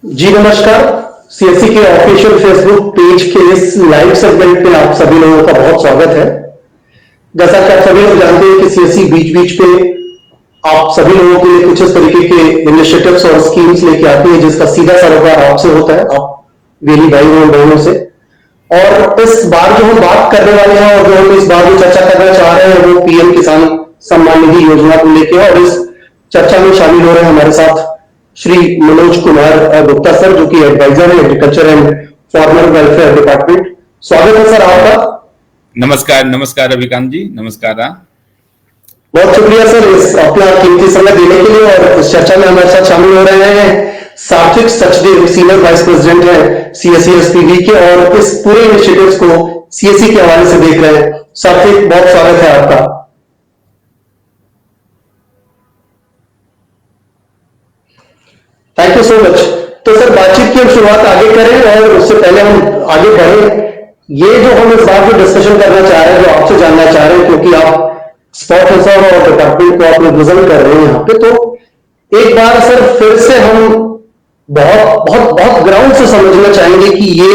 जी नमस्कार। सीएससी के official Facebook page के इस लाइव सेगमेंट पे आप सभी लोगों का बहुत स्वागत है। जैसा कि आप सभी लोग जानते हैं कि सीएससी बीच बीच पे आप सभी लोगों के लिए कुछ इस तरीके के इनिशिएटिव्स और स्कीम्स लेके आती है जिसका सीधा सरोकार आपसे होता है, आप वेली भाई और बहनों से। और इस बार जो हम बात करने वाले हैं और जो हम इस बार जो चर्चा करना चाह रहे हैं वो पीएम किसान सम्मान निधि योजना को लेकर, और इस चर्चा में शामिल हो रहे हैं हमारे साथ श्री मनोज कुमार गुप्ता सर, जो कि एडवाइजर है agriculture and farmer welfare department. स्वागत है सर आपका। नमस्कार। नमस्कार अभिकांत जी, नमस्कार। बहुत शुक्रिया सर इस अपना कीमती समय देने के लिए। और इस चर्चा में हमारे साथ शामिल हो रहे हैं सात्विक सचदेव, सीनियर वाइस प्रेसिडेंट है सीएससी एसपीवी के, और इस पूरे इनिशिएटिव्स को सीएससी के हवाले से देख रहे हैं। सात्विक, बहुत स्वागत है आपका। Thank you so much. तो सर बातचीत की हम शुरुआत आगे करें, और उससे पहले हम आगे बढ़े, ये जो हम इस बात में डिस्कशन करना चाह रहे हैं, जो आपसे जानना चाह रहे हैं, क्योंकि आप स्पॉट हिसाब और डिपार्टमेंट को आप रिप्रेजेंट कर रहे हैं यहाँ पे, तो एक बार सर फिर से हम बहुत बहुत बहुत ग्राउंड से समझना चाहेंगे कि ये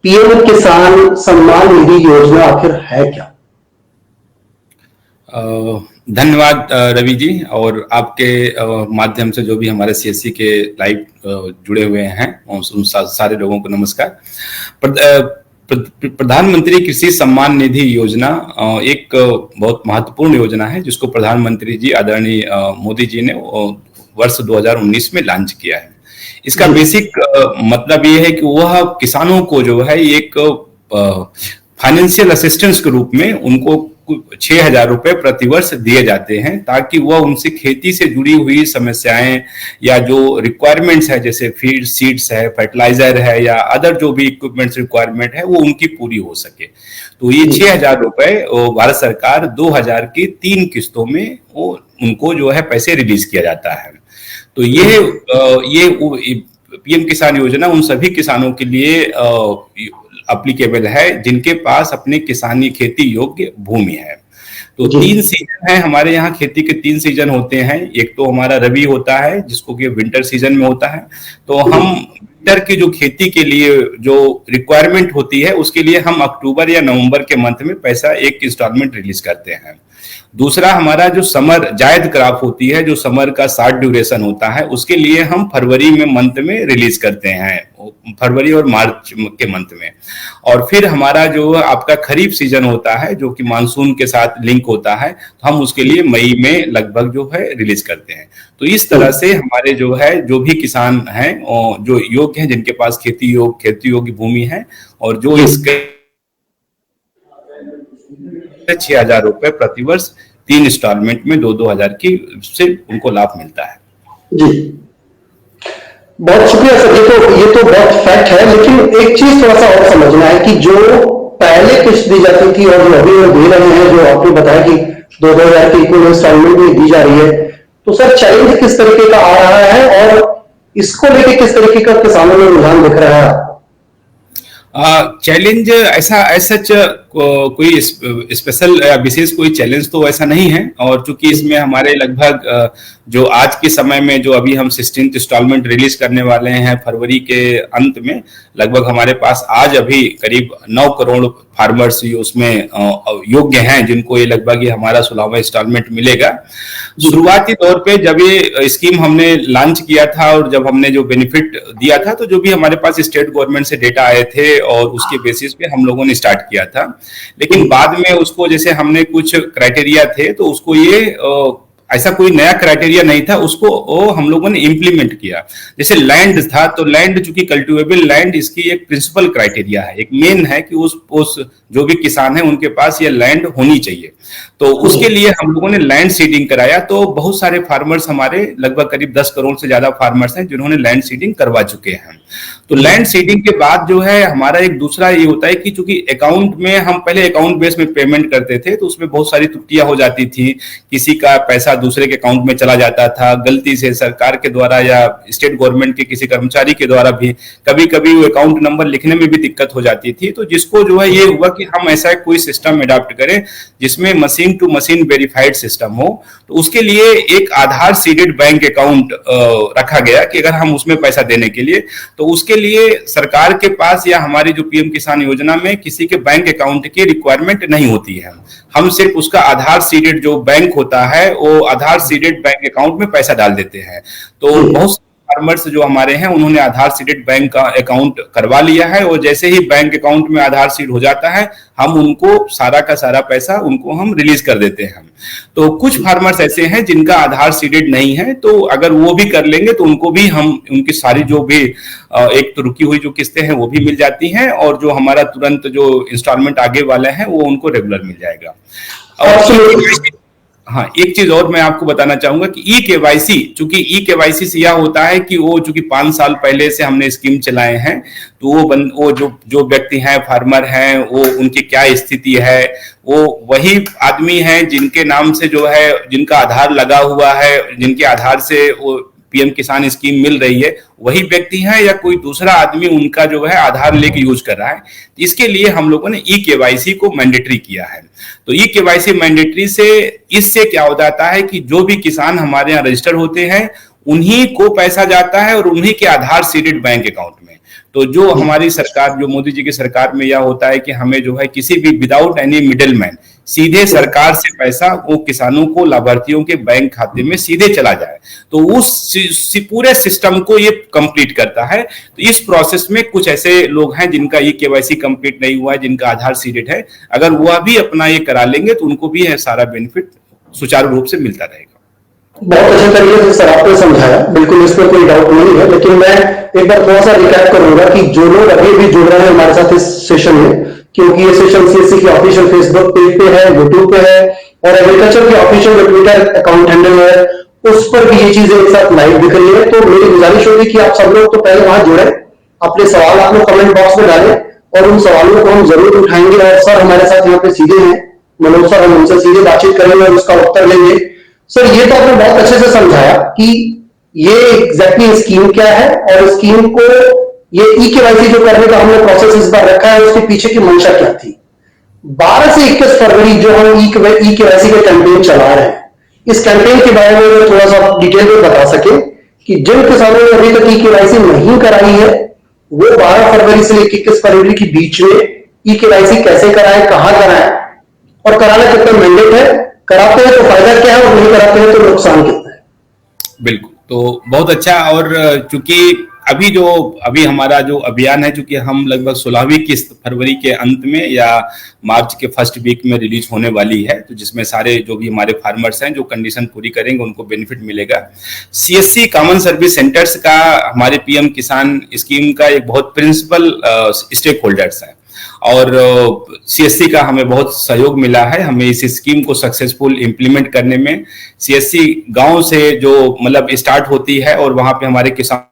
पीएम किसान सम्मान निधि योजना आखिर है क्या। धन्यवाद रवि जी, और आपके माध्यम से जो भी हमारे सीएससी के लाइव जुड़े हुए हैं उन सारे लोगों को नमस्कार। प्रधानमंत्री कृषि सम्मान निधि योजना एक बहुत महत्वपूर्ण योजना है जिसको प्रधानमंत्री जी आदरणीय मोदी जी ने वर्ष 2019 में लॉन्च किया है। इसका बेसिक मतलब ये है कि वह किसानों को जो है एक फाइनेंशियल असिस्टेंस के रूप में उनको 6,000 रुपए प्रतिवर्ष दिए जाते हैं, ताकि वह उनसे खेती से जुड़ी हुई समस्याएं या जो रिक्वायरमेंट्स है, जैसे फीड सीड्स है, फर्टिलाइजर है, या अदर जो भी इक्विपमेंट्स रिक्वायरमेंट है, वो उनकी पूरी हो सके। तो ये 6,000 रुपए भारत सरकार 2000 की 3 किस्तों में वो उनको जो है पैसे रिलीज किया जाता है। तो ये पीएम किसान योजना उन सभी किसानों के लिए एप्लीकेबल है जिनके पास अपने किसानी खेती योग्य भूमि है। तो 3 सीजन है हमारे यहाँ, खेती के 3 सीजन होते हैं। एक तो हमारा रबी होता है जिसको कि विंटर सीजन में होता है, तो हम विंटर की जो खेती के लिए जो रिक्वायरमेंट होती है उसके लिए हम अक्टूबर या नवंबर के मंथ में पैसा एक इंस्टॉलमेंट रिलीज करते हैं। दूसरा हमारा जो समर जायद क्रॉप होती है, जो समर का शॉर्ट ड्यूरेशन होता है, उसके लिए हम फरवरी में मंथ में रिलीज करते हैं, फरवरी और मार्च के मंथ में। और फिर हमारा जो आपका खरीफ सीजन होता है जो कि मानसून के साथ लिंक होता है, तो हम उसके लिए मई में लगभग जो है रिलीज करते हैं। तो इस तरह से हमारे जो है जो भी किसान हैं जो योग्य हैं, जिनके पास खेती योग्य भूमि है, और जो इसके 6,000 रुपए प्रतिवर्ष 3 इंस्टॉलमेंट में 2-2 हजार की से उनको लाभ मिलता है। जी बहुत शुक्रिया सर। ये तो बहुत फैक्ट है, लेकिन एक चीज थोड़ा सा और समझना है कि जो पहले किस्त दी जाती थी और जो अभी दे रहे हैं, जो आपने बताया कि 2-2 हजार की इक्वल इंस्टॉलमेंट में दी जा रही है, तो सर चैलेंज किस तरीके का आ रहा है और इसको लेके किस तरीके का किसानों में रुझान दिख रहा है। चैलेंज ऐसा सच कोई स्पेशल या विशेष कोई चैलेंज तो ऐसा नहीं है। और चूंकि इसमें हमारे लगभग जो आज के समय में जो अभी हम 16th इंस्टॉलमेंट रिलीज करने वाले हैं फरवरी के अंत में, लगभग हमारे पास आज अभी करीब 9 करोड़ फार्मर्स उसमें योग्य हैं जिनको ये लगभग ये हमारा 16वां इंस्टॉलमेंट मिलेगा। शुरुआती तौर पे जब ये स्कीम हमने लॉन्च किया था और जब हमने जो बेनिफिट दिया था, तो जो भी हमारे पास स्टेट गवर्नमेंट से डेटा आए थे और उसके बेसिस पे हम लोगों ने स्टार्ट किया था। लेकिन बाद में उसको जैसे हमने कुछ क्राइटेरिया थे, तो उसको ये ऐसा कोई नया क्राइटेरिया नहीं था, उसको हम लोगों ने इंप्लीमेंट किया। जैसे लैंड था, तो लैंड चूंकि कल्टिवेबल लैंड इसकी एक प्रिंसिपल क्राइटेरिया है, एक मेन है कि उस जो भी किसान है उनके पास ये लैंड होनी चाहिए। तो उसके लिए हम लोगों ने लैंड सीडिंग कराया। तो बहुत सारे फार्मर्स हमारे लगभग करीब 10 करोड़ से ज्यादा फार्मर्स हैं जिन्होंने लैंड सीडिंग करवा चुके हैं। तो लैंड सीडिंग के बाद जो है हमारा एक दूसरा ये होता है कि चूंकि अकाउंट में हम पहले अकाउंट बेस में पेमेंट करते थे, तो उसमें बहुत सारी त्रुटियां हो जाती थी। किसी का पैसा दूसरे के अकाउंट में चला जाता था, गलती से सरकार के द्वारा या स्टेट गवर्नमेंट के किसी कर्मचारी के द्वारा भी कभी कभी वो अकाउंट नंबर लिखने में भी दिक्कत हो जाती थी। तो जिसको जो है ये हुआ कि हम ऐसा कोई सिस्टम अडॉप्ट करें जिसमें machine machine to machine verified system हो, तो उसके लिए एक आधार सीडेड बैंक अकाउंट रखा गया कि अगर हम उसमें पैसा देने के लिए, तो उसके लिए सरकार के पास या हमारी जो पीएम किसान योजना में किसी के बैंक अकाउंट की रिक्वायरमेंट नहीं होती है। हम सिर्फ उसका आधार सीडेड जो बैंक होता है वो आधार सीडेड बैंक अकाउंट में पैसा डाल देते हैं। तो बहुत फार्मर्स जो हमारे हैं उन्होंने आधार सीडेड बैंक का अकाउंट करवा लिया है, और जैसे ही बैंक अकाउंट में आधार सीड हो जाता है हम उनको सारा का सारा पैसा उनको हम रिलीज कर देते हैं। तो कुछ फार्मर्स ऐसे हैं जिनका आधार सीडेड नहीं है, तो अगर वो भी कर लेंगे तो उनको भी हम उनकी सारी जो भी एक तो रुकी हुई जो किस्तें हैं वो भी मिल जाती हैं, और जो हमारा तुरंत जो इंस्टॉलमेंट आगे वाले हैं वो उनको रेगुलर मिल जाएगा। और हाँ, एक चीज और मैं आपको बताना चाहूंगा कि ई केवाईसी, चूंकि ई केवाईसी से यह होता है कि वो चूंकि 5 साल पहले से हमने स्कीम चलाए हैं, तो वो जो व्यक्ति हैं, फार्मर हैं, वो उनकी क्या स्थिति है, वो वही आदमी हैं जिनके नाम से जो है, जिनका आधार लगा हुआ है, जिनके आधार से वो पीएम किसान स्कीम मिल रही है, वही व्यक्ति हैं या कोई दूसरा आदमी उनका जो है आधार लेके यूज कर रहा है। तो इसके लिए हम लोगों ने ई केवाईसी को मैंडेटरी किया है। तो ई केवाईसी मैंडेटरी से इससे क्या हो जाता है कि जो भी किसान हमारे यहाँ रजिस्टर होते हैं उन्हीं को पैसा जाता है और उन्हीं के आधार सीडेड बैंक अकाउंट में। तो जो हमारी सरकार, जो मोदी जी की सरकार में यह होता है कि हमें जो है किसी भी विदाउट एनी मिडिल मैन सीधे सरकार से पैसा वो किसानों को, लाभार्थियों के बैंक खाते में सीधे चला जाए, तो उस पूरे सिस्टम को ये कंप्लीट करता है। तो इस प्रोसेस में कुछ ऐसे लोग हैं जिनका ये केवाईसी कंप्लीट नहीं हुआ है, जिनका आधार सीडेड है, अगर वह भी अपना ये करा लेंगे तो उनको भी सारा बेनिफिट सुचारू रूप से मिलता रहेगा। बहुत अच्छे तरीके से सर आपने समझाया, बिल्कुल इसमें कोई डाउट नहीं है। लेकिन मैं एक बार थोड़ा सा रिकैप करूंगा कि जो लोग अभी भी जुड़ रहे हैं हमारे साथ इस सेशन में, क्योंकि ये सेशन सीएससी के ऑफिशियल फेसबुक पेज पे है, यूट्यूब पे है, और एग्रीकल्चर के ऑफिशियल ट्विटर अकाउंट हैंडल है, उस पर भी ये चीजें एक साथ लाइव दिख रही है। तो मेरी गुजारिश होगी कि आप सब लोग तो पहले वहां जुड़े, अपने सवाल आप लोग कमेंट बॉक्स में डालें और उन सवालों को हम जरूर उठाएंगे। और सर हमारे साथ यहाँ पे सीधे हैं, मनोज सर, हम उनसे सीधे बातचीत करेंगे और उसका उत्तर लेंगे। सर ये तो आपने बहुत अच्छे से समझाया कि ये एग्जैक्टली स्कीम क्या है, और स्कीम को ये ई केवाईसी जो करने का हमने प्रोसेस इस बार रखा है उसके पीछे की मंशा क्या थी। 12 से 21 फरवरी जो हम ई केवाईसी का कैंपेन चला रहे हैं, इस कैंपेन के बारे में थोड़ा सा डिटेल में बता सके कि जिन किसानों ने अभी तक ई केवाईसी नहीं कराई है वो 12 फरवरी से 21 फरवरी के बीच में ई केवाईसी कैसे कराएं, कहां कराएं, और कराना कितना मैंडेट है, कराते हैं तो फायदा क्या है और नहीं कराते हैं तो नुकसान कितना है। बिल्कुल, तो बहुत अच्छा। और चूंकि अभी हमारा जो अभियान है, चूंकि हम लगभग 16वीं किस्त फरवरी के अंत में या मार्च के फर्स्ट वीक में रिलीज होने वाली है, तो जिसमें सारे जो भी हमारे फार्मर्स हैं जो कंडीशन पूरी करेंगे उनको बेनिफिट मिलेगा। सीएससी कॉमन सर्विस सेंटर्स का हमारे पीएम किसान स्कीम का एक बहुत प्रिंसिपल स्टेक होल्डर्स है, और सीएससी का हमें बहुत सहयोग मिला है हमें इस स्कीम को सक्सेसफुल इंप्लीमेंट करने में। सीएससी गांव से जो मतलब स्टार्ट होती है और वहां पे हमारे किसान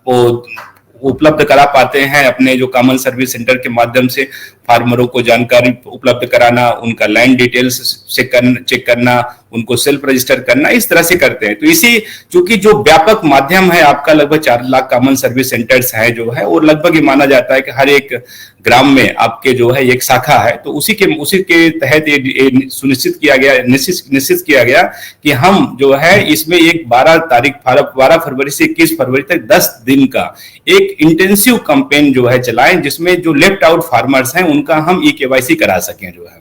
वो उपलब्ध करा पाते हैं अपने जो कॉमन सर्विस सेंटर के माध्यम से फार्मरों को जानकारी उपलब्ध कराना, उनका लैंड डिटेल्स चेक करना, उनको सेल्फ रजिस्टर करना, इस तरह से करते हैं। तो इसी चूंकि जो व्यापक माध्यम है आपका, लगभग 4 लाख कॉमन सर्विस सेंटर्स हैं जो है, और लगभग ये माना जाता है कि हर एक ग्राम में आपके जो है एक शाखा है। तो उसी के तहत ये सुनिश्चित किया गया, निश्चित किया गया कि हम जो है इसमें एक 12 फरवरी से 21 फरवरी तक 10 दिन का एक इंटेंसिव कैंपेन जो है चलाएं, जिसमें जो लेफ्ट आउट फार्मर्स हैं उनका हम ई केवाईसी करा सकें जो है।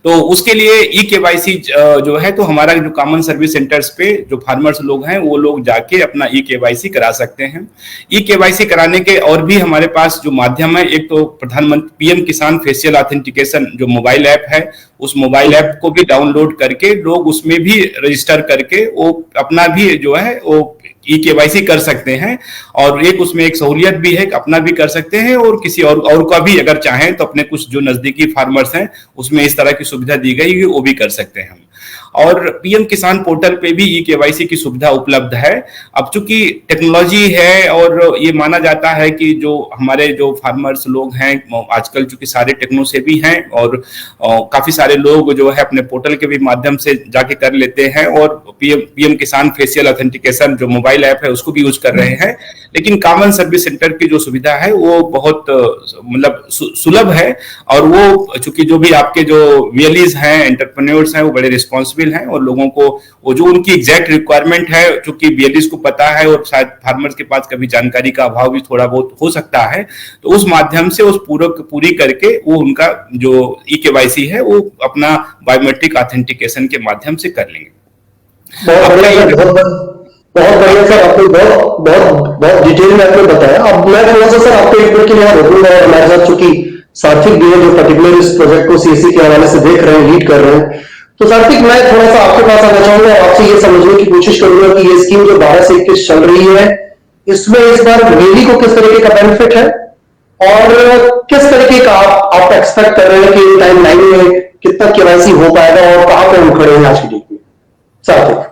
तो उसके लिए ई केवाईसी जो है, तो हमारा जो कॉमन सर्विस सेंटर्स पे जो फार्मर्स लोग हैं वो लोग जाके अपना ई केवाईसी करा सकते हैं। ई केवाईसी कराने के और भी हमारे पास जो माध्यम है, एक तो प्रधानमंत्री पीएम किसान फेशियल ऑथेंटिकेशन जो मोबाइल ऐप है, उस मोबाइल ऐप को भी डाउनलोड करके लोग उसमें भी रजिस्टर करके वो अपना भी जो है वो ई केवाईसी कर सकते हैं। और एक उसमें एक सहूलियत भी है कि अपना भी कर सकते हैं और किसी और का भी अगर चाहें तो अपने कुछ जो नजदीकी फार्मर्स हैं उसमें इस तरह की सुविधा दी गई है वो भी कर सकते हैं हम। और पीएम किसान पोर्टल पे भी ई केवाईसी की सुविधा उपलब्ध है। अब चूंकि टेक्नोलॉजी है और ये माना जाता है कि जो हमारे जो फार्मर्स लोग हैं आजकल चूंकि सारे टेक्नो सेवी हैं और काफी सारे लोग जो है अपने पोर्टल के भी माध्यम से जाके कर लेते हैं और पीएम किसान फेशियल ऑथेंटिकेशन जो मोबाइल ऐप है उसको भी यूज कर रहे हैं। लेकिन कॉमन सर्विस सेंटर की जो सुविधा है वो बहुत मतलब सुलभ है और वो चूंकि जो भी आपके जो वीएलईज हैं एंटरप्रेन्योर्स हैं वो बड़े रिस्पॉन्सिबल हैं और लोगों को वो जो उनकी एग्जैक्ट रिक्वायरमेंट है चूंकि वीएलईज को पता है और शायद फार्मर्स के पास कभी जानकारी का अभाव भी थोड़ा बहुत हो सकता है, तो उस माध्यम से उस पूरी करके वो उनका जो ई केवाईसी है वो अपना बायोमेट्रिक ऑथेंटिकेशन के माध्यम से कर लेंगे। बहुत बढ़िया सर, आपने बहुत बहुत बहुत डिटेल में आपने बताया। अब मैं थोड़ा सा सर आपको एक मिनट के लिए यहाँ रोकूंगा और हमारे साथ चूंकि सात्विक भी है जो पर्टिकुलर इस प्रोजेक्ट को सीएससी के हवाले से देख रहे हैं, लीड कर रहे हैं। तो सात्विक, मैं थोड़ा सा आपके पास आना चाहूंगा और आपसे ये समझने की कोशिश करूंगा कि ये स्कीम जो 12 से 21 चल रही है इसमें इस बार रेली को किस तरीके का बेनिफिट है और किस तरीके का आप एक्सपेक्ट कर रहे हैं कि टाइम लाइन में कितना केवाईसी हो पाएगा और कहां पर हम खड़े हैं आज की डेट में? सात्विक।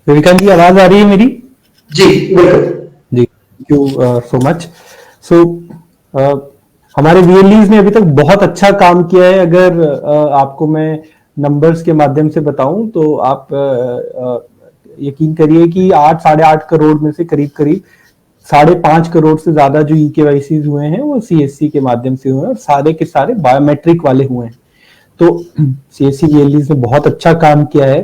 विवेकानंद जी, आवाज आ रही है मेरी? जी बिल्कुल जी, थैंक यू सो मच। सो हमारे वीएलईज ने अभी तक बहुत अच्छा काम किया है। अगर आपको मैं नंबर्स के माध्यम से बताऊं तो आप यकीन करिए कि 8-8.5 करोड़ में से करीब 5.5 करोड़ से ज्यादा जो ई केवाईसी हुए हैं वो सीएससी के माध्यम से हुए हैं और सारे के सारे बायोमेट्रिक वाले हुए हैं। तो सीएससी वीएलईज ने बहुत अच्छा काम किया है।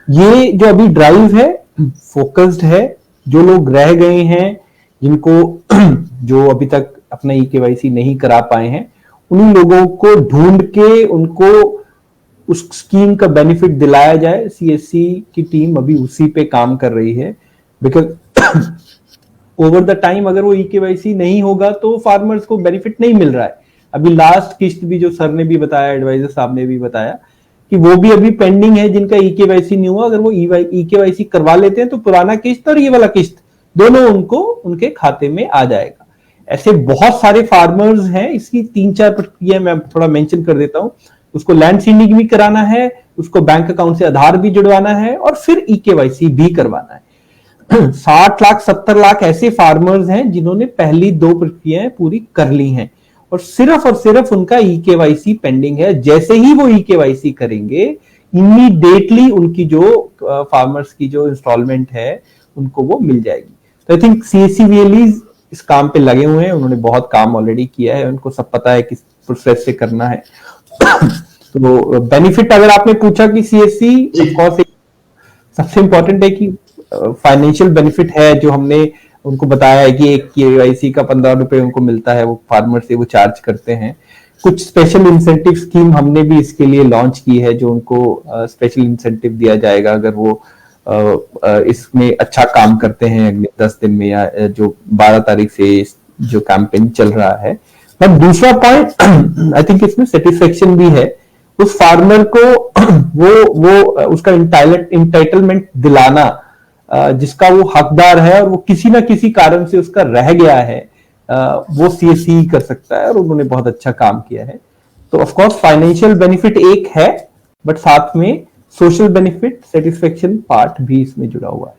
ये जो अभी ड्राइव है फोकस्ड है, जो लोग रह गए हैं जिनको जो अभी तक अपना ई केवाईसी नहीं करा पाए हैं उन्हीं लोगों को ढूंढ के उनको उस स्कीम का बेनिफिट दिलाया जाए। सीएससी की टीम अभी उसी पे काम कर रही है बिकॉज ओवर द टाइम अगर वो ई केवाईसी नहीं होगा तो फार्मर्स को बेनिफिट नहीं मिल रहा है। अभी लास्ट किस्त भी जो सर ने भी बताया, एडवाइजर साहब ने भी बताया कि वो भी अभी पेंडिंग है जिनका ई केवाईसी नहीं हुआ। अगर वो ई केवाईसी करवा लेते हैं तो पुराना किस्त और ये वाला किस्त दोनों उनको उनके खाते में आ जाएगा। ऐसे बहुत सारे फार्मर्स हैं। इसकी 3-4 प्रक्रिया मैं थोड़ा मेंशन कर देता हूं। उसको लैंड सीडिंग भी कराना है, उसको बैंक अकाउंट से आधार भी जुड़वाना है और फिर ई केवाईसी भी करवाना है। 60 लाख 70 लाख ऐसे फार्मर्स हैं जिन्होंने पहली 2 प्रक्रियाएं पूरी कर ली हैं और सिर्फ उनका ई केवाईसी पेंडिंग है। जैसे ही वो ई केवाईसी करेंगे इमीडिएटली उनकी जो फार्मर्स की जो इंस्टॉलमेंट है उनको वो मिल जाएगी। तो आई थिंक सीएससी वीएलईज इस काम पे लगे हुए हैं। उन्होंने बहुत काम ऑलरेडी किया है, उनको सब पता है किस प्रोसेस से करना है। तो बेनिफिट अगर आपने पूछा कि सीएससी सबसे इंपॉर्टेंट है कि फाइनेंशियल बेनिफिट है जो हमने उनको बताया है कि एक केवाईसी का 15 रुपए उनको मिलता है, वो फार्मर से वो चार्ज करते हैं। कुछ स्पेशल इंसेंटिव स्कीम हमने भी इसके लिए लॉन्च की है जो उनको स्पेशल इंसेंटिव दिया जाएगा अगर वो इसमें अच्छा काम करते हैं अगले 10 दिन में या जो 12 तारीख से जो कैंपेन चल रहा है। बट दूसरा पॉइंट आई थिंक इसमें सेटिस्फेक्शन भी है उस फार्मर को वो उसका इंटाइटलमेंट दिलाना जिसका वो हकदार है और वो किसी ना किसी कारण से उसका रह गया है, वो सीएससी कर सकता है और उन्होंने बहुत अच्छा काम किया है। तो ऑफ कोर्स फाइनेंशियल बेनिफिट एक है बट साथ में सोशल बेनिफिट सेटिस्फेक्शन पार्ट भी इसमें जुड़ा हुआ है।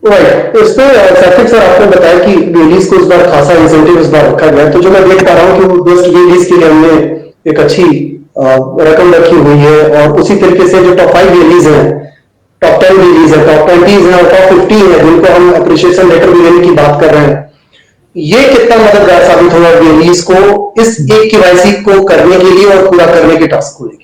राइट, इस पे सात्विक सर आपने बताया कि वीएलईज को इस बार खासा इंसेंटिव इस बार रखा गया, तो जो मैं देख पा रहा हूँ कि बेस्ट वीएलईज के लिए हमने एक अच्छी रकम रखी हुई है और उसी तरीके से जो टॉप 5 वीएलईज हैं, टॉप 10 वीएलईज है, टॉप 20 है और टॉप 50 है जिनको हम अप्रिशिएशन लेटर भी देने की बात कर रहे हैं, ये कितना मददगार साबित होगा वीएलईज को इस एक केवाईसी को करने के लिए और पूरा करने के टास्क को लेकर?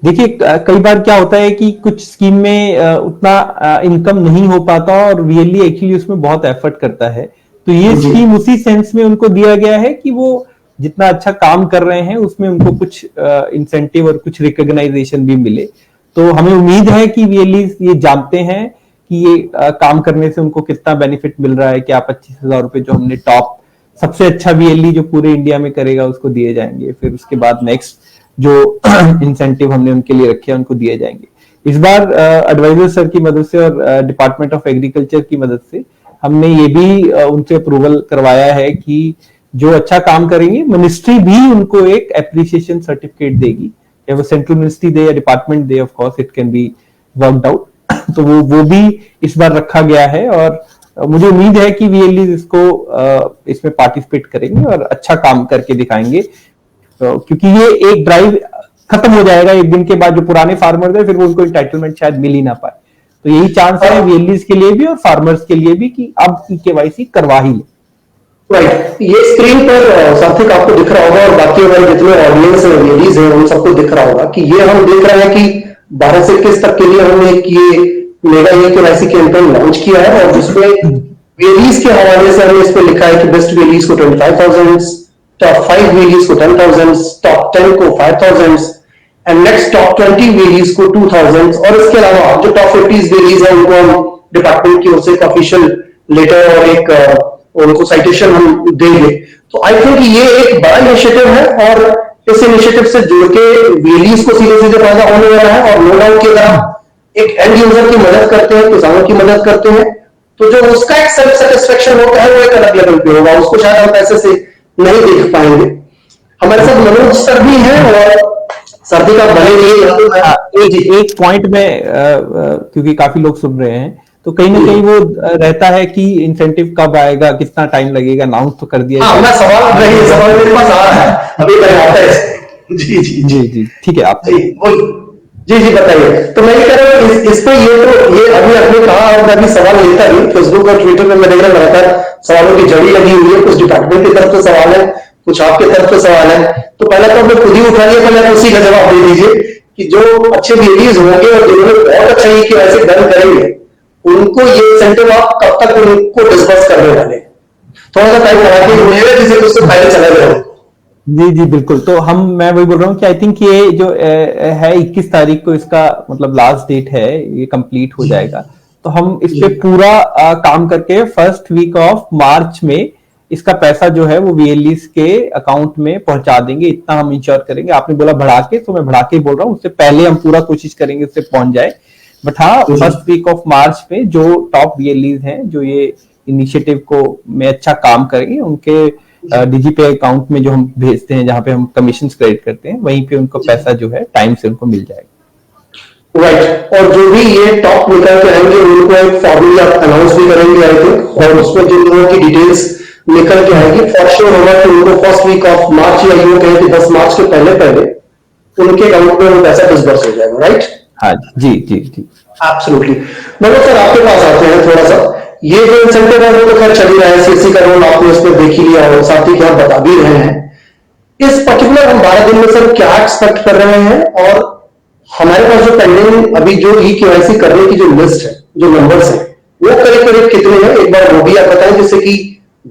देखिए कई बार क्या होता है कि कुछ स्कीम में उतना इनकम नहीं हो पाता और वीएलई एक्चुअली उसमें बहुत एफर्ट करता है। तो ये स्कीम उसी सेंस में उनको दिया गया है कि वो जितना अच्छा काम कर रहे हैं उसमें उनको कुछ इंसेंटिव और कुछ रिकॉग्नाइजेशन भी मिले। तो हमें उम्मीद है कि वीएलई ये जानते हैं कि ये काम करने से उनको कितना बेनिफिट मिल रहा है। कि आप 25,000 रुपए जो हमने टॉप सबसे अच्छा वीएलई जो पूरे इंडिया में करेगा उसको दिए जाएंगे, फिर उसके बाद नेक्स्ट जो इंसेंटिव हमने उनके लिए रखे हैं उनको दिए जाएंगे। इस बार एडवाइजर सर की मदद से और डिपार्टमेंट ऑफ एग्रीकल्चर की मदद से हमने ये भी उनसे अप्रूवल करवाया है कि जो अच्छा काम करेंगे मिनिस्ट्री भी उनको एक एप्रिसिएशन सर्टिफिकेट देगी। या वो सेंट्रल मिनिस्ट्री दे या department they, of course it can be worked out. तो वो भी इस बार रखा गया है और मुझे उम्मीद है कि वीएलई इसको इसमें पार्टिसिपेट करेंगे और अच्छा काम करके दिखाएंगे, क्योंकि ये एक ड्राइव खत्म हो जाएगा एक दिन के बाद। जो पुराने फार्मर है फिर वो उनको एंटाइटलमेंट शायद मिल ही ना पाए, तो यही चांस है वीएलई के लिए भी और फार्मर्स के लिए भी कि अब केवाईसी करवा ही ले। राइट, ये स्क्रीन पर सात्विक आपको दिख रहा होगा और बाकी हमारे जितने ऑडियंस है लेडीज है उन सबको दिख रहा होगा कि ये हम देख रहे हैं कि 12 से 21 तक के लिए हमने ये मेगा केवाईसी कैंपेन लॉन्च किया है और जिसमें वेलीज के हवाले से हमने इस पे लिखा है कि बेस्ट वेलीज को 25,000, टॉप 5 वेलीज को 10,000, टॉप 10 को 5,000 एंड नेक्स्ट टॉप 20 वेलीज को 2,000 और इसके अलावा जो टॉप 50 वेलीज है उनको हम डिपार्टमेंट की ओर से एक ऑफिशियल लेटर और एक उनको साइटेशन हम देंगे। तो आई थिंक ये एक बड़ा इनिशिएटिव है और इस इनिशिएटिव से जुड़ के वेलीज को सीधे सीधे फायदा होने वाला है और नो डाउट की अगर आप एक एंड यूजर की मदद करते हैं, किसानों की मदद करते हैं, तो जो उसका एक सेल्फ सेटिस्फेक्शन होता है वो एक अलग लेवल पे होगा, उसको शायद हम पैसे से नहीं देख पाएंगे। हमारे साथ मनोज सर भी हैं और सर्दी का भले लिए एक पॉइंट में क्योंकि काफी लोग सुन रहे हैं तो कहीं ना कहीं वो रहता है कि इंसेंटिव कब आएगा, कितना टाइम लगेगा, अनाउंस तो कर दिया। हाँ, मैं सवाल मेरे पास आ रहा है अभी तक आता है। जी ठीक है, आप जी बताइए। तो मैं ये कह रहा हूँ इस पे ये अभी आपने कहा और मैं अभी सवाल लेता ही फेसबुक और ट्विटर में मैं देख रहा लगातार सवालों की जड़ी लगी हुई है, कुछ डिपार्टमेंट की तरफ से सवाल है, कुछ आपके तरफ से सवाल है। तो पहले तो आपने खुद ही उठा लिया, पहले आप उसी का जवाब दे दीजिए कि जो अच्छे वेलीज होंगे और जिन्होंने बहुत अच्छा ये कि ऐसे डन करेंगे उनको ये इंसेंटिव आप कब तक उनको डिस्बर्स करने वाले? थोड़ा सा टाइम लगा के मेरे जिसे उससे पहले चले गए। जी बिल्कुल। तो मैं वही बोल रहा हूँ कि आई थिंक ये जो है 21 तारीख को इसका मतलब लास्ट डेट है, ये कंप्लीट हो जाएगा। तो हम इस पे पूरा काम करके फर्स्ट वीक ऑफ मार्च में इसका पैसा जो है वो वीएलईस के अकाउंट में पहुंचा देंगे, इतना हम इंश्योर करेंगे। आपने बोला बढ़ा के, तो मैं बढ़ा के बोल रहा हूँ, उससे पहले हम पूरा कोशिश करेंगे उससे पहुंच जाए। बट हाँ, फर्स्ट वीक ऑफ मार्च में जो टॉप वीएलईस हैं जो ये इनिशिएटिव को में अच्छा काम करेंगे उनके डीजीपे अकाउंट में जो हम भेजते हैं, जहां पे हम कमीशन क्रेडिट करते हैं, वहीं पे उनको पैसा जो है टाइम से उनको मिल जाएगा। राइट, और जो भी ये टॉप निकल के आएंगे उनको एक फॉर्मूला अनाउंस भी करेंगे आई थिंक, और उसमें जिन लोगों की डिटेल्स निकल के आएगी फॉर श्योर होगा कि उनको फर्स्ट वीक ऑफ मार्च या यूं कहें कि 10 मार्च के पहले उनके अकाउंट में वो पैसा डिस्बर्स हो जाएगा। राइट, हाँ जी एब्सोल्युटली। मनोज सर आपके पास आते हैं थोड़ा सा, ये जो इंसेंटिव है वो तो खैर चल ही रहा है, सीएससी का रोल आपने इसमें देख ही लिया और साथ ही क्या बता भी रहे हैं। इस पर्टिकुलर हम 12 दिन में सर क्या एक्सपेक्ट कर रहे हैं और हमारे पास जो पेंडिंग अभी जो ई केवाईसी करने की जो लिस्ट है, जो नंबर्स है, वो करीब कितने हैं, एक बार वो भी आप बताएं जिससे कि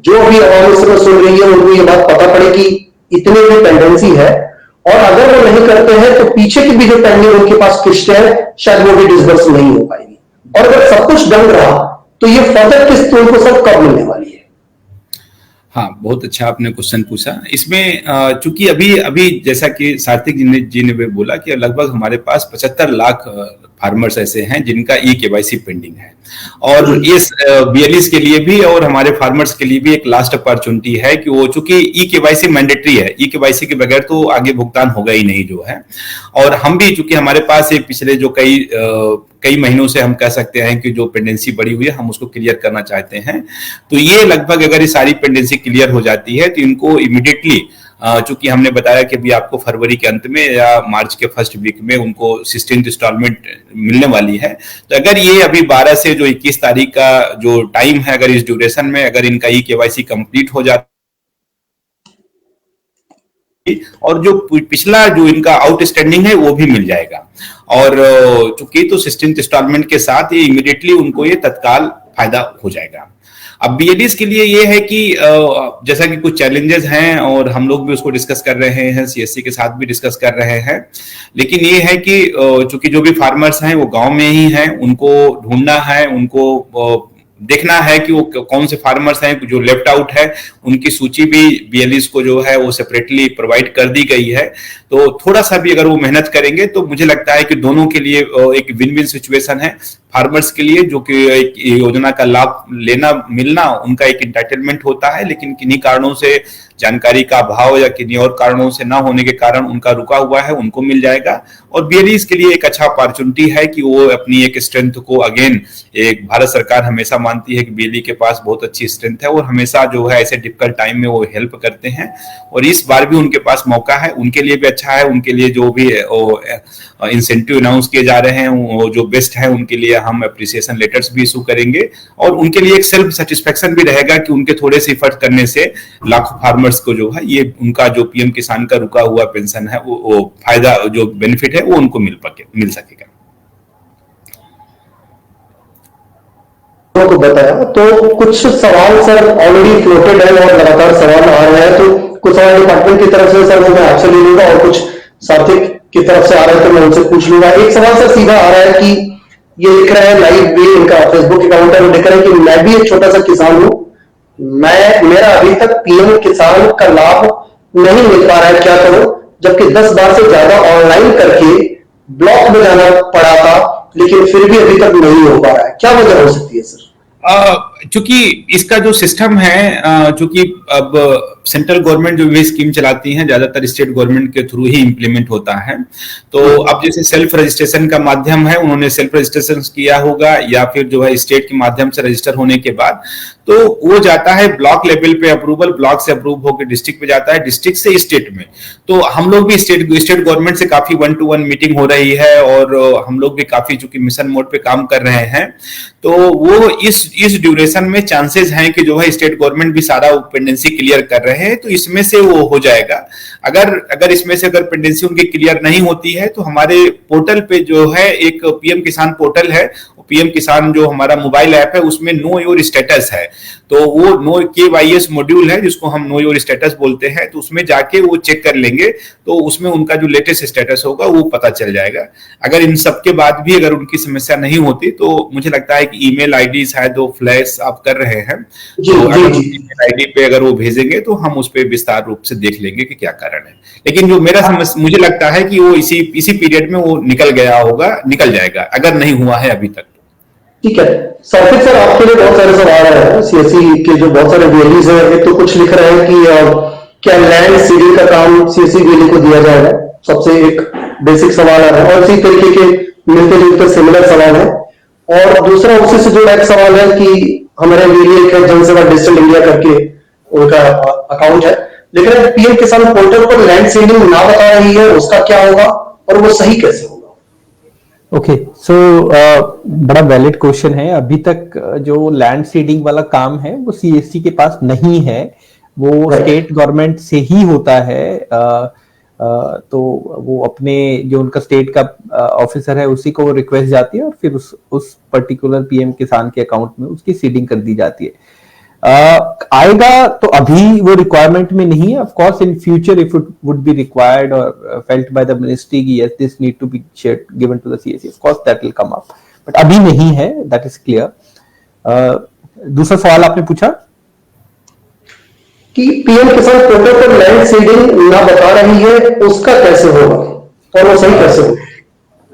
जो भी आवाम इस समय सुन रही है उनको ये बात पता पड़े कि इतने की पेंडेंसी है, और अगर वो नहीं करते हैं तो पीछे की भी जो पेंडिंग उनके पास किस्त है शायद वो भी डिसबर्स नहीं हो पाएगी। और अगर सब कुछ डन रहा तो ये फर्दर किस्त उनको सब कब मिलने वाली है? हाँ, बहुत अच्छा आपने क्वेश्चन पूछा। इसमें चूंकि अभी जैसा कि सार्थिक जी ने बोला कि लगभग हमारे पास 75 लाख फार्मर्स ऐसे हैं जिनका ई केवाईसी पेंडिंग है, और इस बीएलईस के लिए भी और हमारे फार्मर्स के लिए भी एक लास्ट अपॉर्चुनिटी है कि वो चूंकि ई केवाईसी मैंडेटरी है, ई केवाईसी के बगैर तो आगे भुगतान होगा ही नहीं जो है। और हम भी चूंकि हमारे पास एक पिछले जो कई महीनों से हम कह सकते हैं कि जो पेंडेंसी बढ़ी हुई है हम उसको क्लियर करना चाहते हैं। तो ये लगभग अगर ये सारी पेंडेंसी क्लियर हो जाती है तो इनको इमीडिएटली, चूंकि हमने बताया कि अभी आपको फरवरी के अंत में या मार्च के फर्स्ट वीक में उनको 16th इंस्टॉलमेंट मिलने वाली है। तो अगर ये अभी 12 से जो 21 तारीख का जो टाइम है, अगर इस ड्यूरेशन में अगर इनका ई केवाईसी कंप्लीट हो जाता और जो पिछला जो इनका आउटस्टैंडिंग है वो भी मिल जाएगा, और चूंकि तो 16th इंस्टॉलमेंट के साथ ये इमीडिएटली उनको ये तत्काल फायदा हो जाएगा। अब बीएलईस के लिए ये है कि जैसा कि कुछ चैलेंजेस हैं और हम लोग भी उसको डिस्कस कर रहे हैं, सीएससी के साथ भी डिस्कस कर रहे हैं, लेकिन ये है कि चूंकि जो भी फार्मर्स हैं वो गांव में ही हैं, उनको ढूंढना है, उनको देखना है कि वो कौन से फार्मर्स हैं जो लेफ्ट आउट है, उनकी सूची भी बीएलईस को जो है वो सेपरेटली प्रोवाइड कर दी गई है। तो थोड़ा सा भी अगर वो मेहनत करेंगे तो मुझे लगता है कि दोनों के लिए एक विन विन सिचुएशन है। फार्मर्स के लिए जो कि एक योजना का लाभ मिलना उनका एक इंटाइटलमेंट होता है, लेकिन किन्हीं कारणों से जानकारी का अभाव या किन्हीं और कारणों से ना होने के कारण उनका रुका हुआ है उनको मिल जाएगा। और बीएलईज के लिए एक अच्छा अपॉर्चुनिटी है कि वो अपनी एक स्ट्रेंथ को अगेन, एक भारत सरकार हमेशा मानती है कि बीएलई के पास बहुत अच्छी स्ट्रेंथ है और हमेशा जो है ऐसे डिफिकल्ट टाइम में वो हेल्प करते हैं, और इस बार भी उनके पास मौका है, उनके लिए भी अच्छा है। उनके लिए जो भी इंसेंटिव अनाउंस किए जा रहे हैं वो जो बेस्ट है उनके लिए हम अप्रिसिएशन लेटर्स भी इशू करेंगे, और उनके लिए एक सेल्फ सेटिस्फेक्शन भी रहेगा कि उनके थोड़े से एफर्ट करने से लाखों फार्मर्स को जो है ये उनका जो पीएम किसान का रुका हुआ पेंशन है वो फायदा, जो बेनिफिट है वो उनको मिल सकेगा। को बताया तो कुछ सवाल सर ऑलरेडी फ्लोटेड है और लगातार सवाल आ रहे हैं, तो कुछ सवाल डिपार्टमेंट की तरफ से सर वो मैं आपसे ले लूंगा और कुछ साथिक की तरफ से आ रहे हैं तो मैं उनसे पूछ लूंगा। एक सवाल सर सीधा आ रहा है कि ये लिख रहे हैं लाइव वे, इनका फेसबुक अकाउंट है, वो लिख रहे हैं कि मैं भी एक छोटा सा किसान हूं, मेरा अभी तक पीएम किसान का लाभ नहीं मिल पा रहा है, क्या करूं, जबकि 10 बार से ज्यादा ऑनलाइन करके ब्लॉक में जाना पड़ा था लेकिन फिर भी अभी तक नहीं हो पा रहा है, क्या वजह हो सकती है सर? चूंकि इसका जो सिस्टम है, चूंकि अब सेंट्रल गवर्नमेंट जो भी स्कीम चलाती है ज्यादातर स्टेट गवर्नमेंट के थ्रू ही इंप्लीमेंट होता है, तो अब जैसे सेल्फ रजिस्ट्रेशन का माध्यम है, उन्होंने सेल्फ रजिस्ट्रेशन किया होगा या फिर जो है स्टेट के माध्यम से रजिस्टर होने के बाद तो वो जाता है ब्लॉक लेवल पे अप्रूवल, ब्लॉक से अप्रूव होकर डिस्ट्रिक्ट पे जाता है, डिस्ट्रिक्ट से स्टेट में। तो हम लोग भी स्टेट गवर्नमेंट से काफी 1-to-1 मीटिंग हो रही है और हम लोग भी काफी चूंकि मिशन मोड पे काम कर रहे हैं, तो वो इस ड्यूरेशन में चांसेस हैं कि जो है स्टेट गवर्नमेंट भी सारा पेंडेंसी क्लियर कर रहे हैं, तो इसमें से वो हो जाएगा। अगर इसमें से अगर पेंडेंसी उनकी क्लियर नहीं होती है तो हमारे पोर्टल पे जो है एक पीएम किसान पोर्टल है, पीएम किसान जो हमारा मोबाइल ऐप है उसमें नो योर स्टेटस है, तो वो नो KYS मॉड्यूल है जिसको हम नो योर स्टेटस बोलते हैं, तो उसमें जाके वो चेक कर लेंगे तो उसमें उनका जो लेटेस्ट स्टेटस होगा वो पता चल जाएगा। अगर इन सब के बाद भी अगर उनकी समस्या नहीं होती तो मुझे लगता है कि ईमेल आईडी शायद वो फ्लैश आप कर रहे हैं, तो अगर ईमेल आईडी पे अगर वो भेजेंगे तो हम उस पर विस्तार रूप से देख लेंगे कि क्या कारण है। लेकिन जो मुझे लगता है कि वो इसी पीरियड में वो निकल जाएगा अगर नहीं हुआ है अभी तक। ठीक है साथिक सर, आपके लिए बहुत सारे सवाल है सीएससी के, जो बहुत सारे बीएलईज हैं, एक तो कुछ लिख रहे हैं कि क्या लैंड सीडिंग का काम सीएससी बीएलई को दिया जाएगा, सबसे एक बेसिक सवाल है, और इसी तरीके के मिलते जुलते सिमिलर सवाल है। और दूसरा उसी से जुड़ा एक सवाल है कि हमारे बीएलई एक जनसेवा डिजिटल इंडिया करके उनका अकाउंट है, लेकिन पीएम किसान पोर्टल पर लैंड सीडिंग ना बता रही है, उसका क्या होगा और वो सही कैसे होगा? ओके सो बड़ा वैलिड क्वेश्चन है। अभी तक जो लैंड सीडिंग वाला काम है वो सीएससी के पास नहीं है, वो स्टेट गवर्नमेंट से ही होता है। तो वो अपने जो उनका स्टेट का ऑफिसर है उसी को रिक्वेस्ट जाती है और फिर उस पर्टिकुलर पीएम किसान के अकाउंट में उसकी सीडिंग कर दी जाती है। आएगा तो अभी वो रिक्वायरमेंट में नहीं है। Of course in future if it would be required और फेल्ट बाय द मिनिस्ट्री कि yes this need to be shared given to the CSC, of course that will come up, but अभी नहीं है, that is clear. दूसरा सवाल आपने पूछा कि पीएम किसान पोर्टल पर लैंड सीडिंग ना बता रही है, उसका कैसे होगा और वो सही कैसे होगा?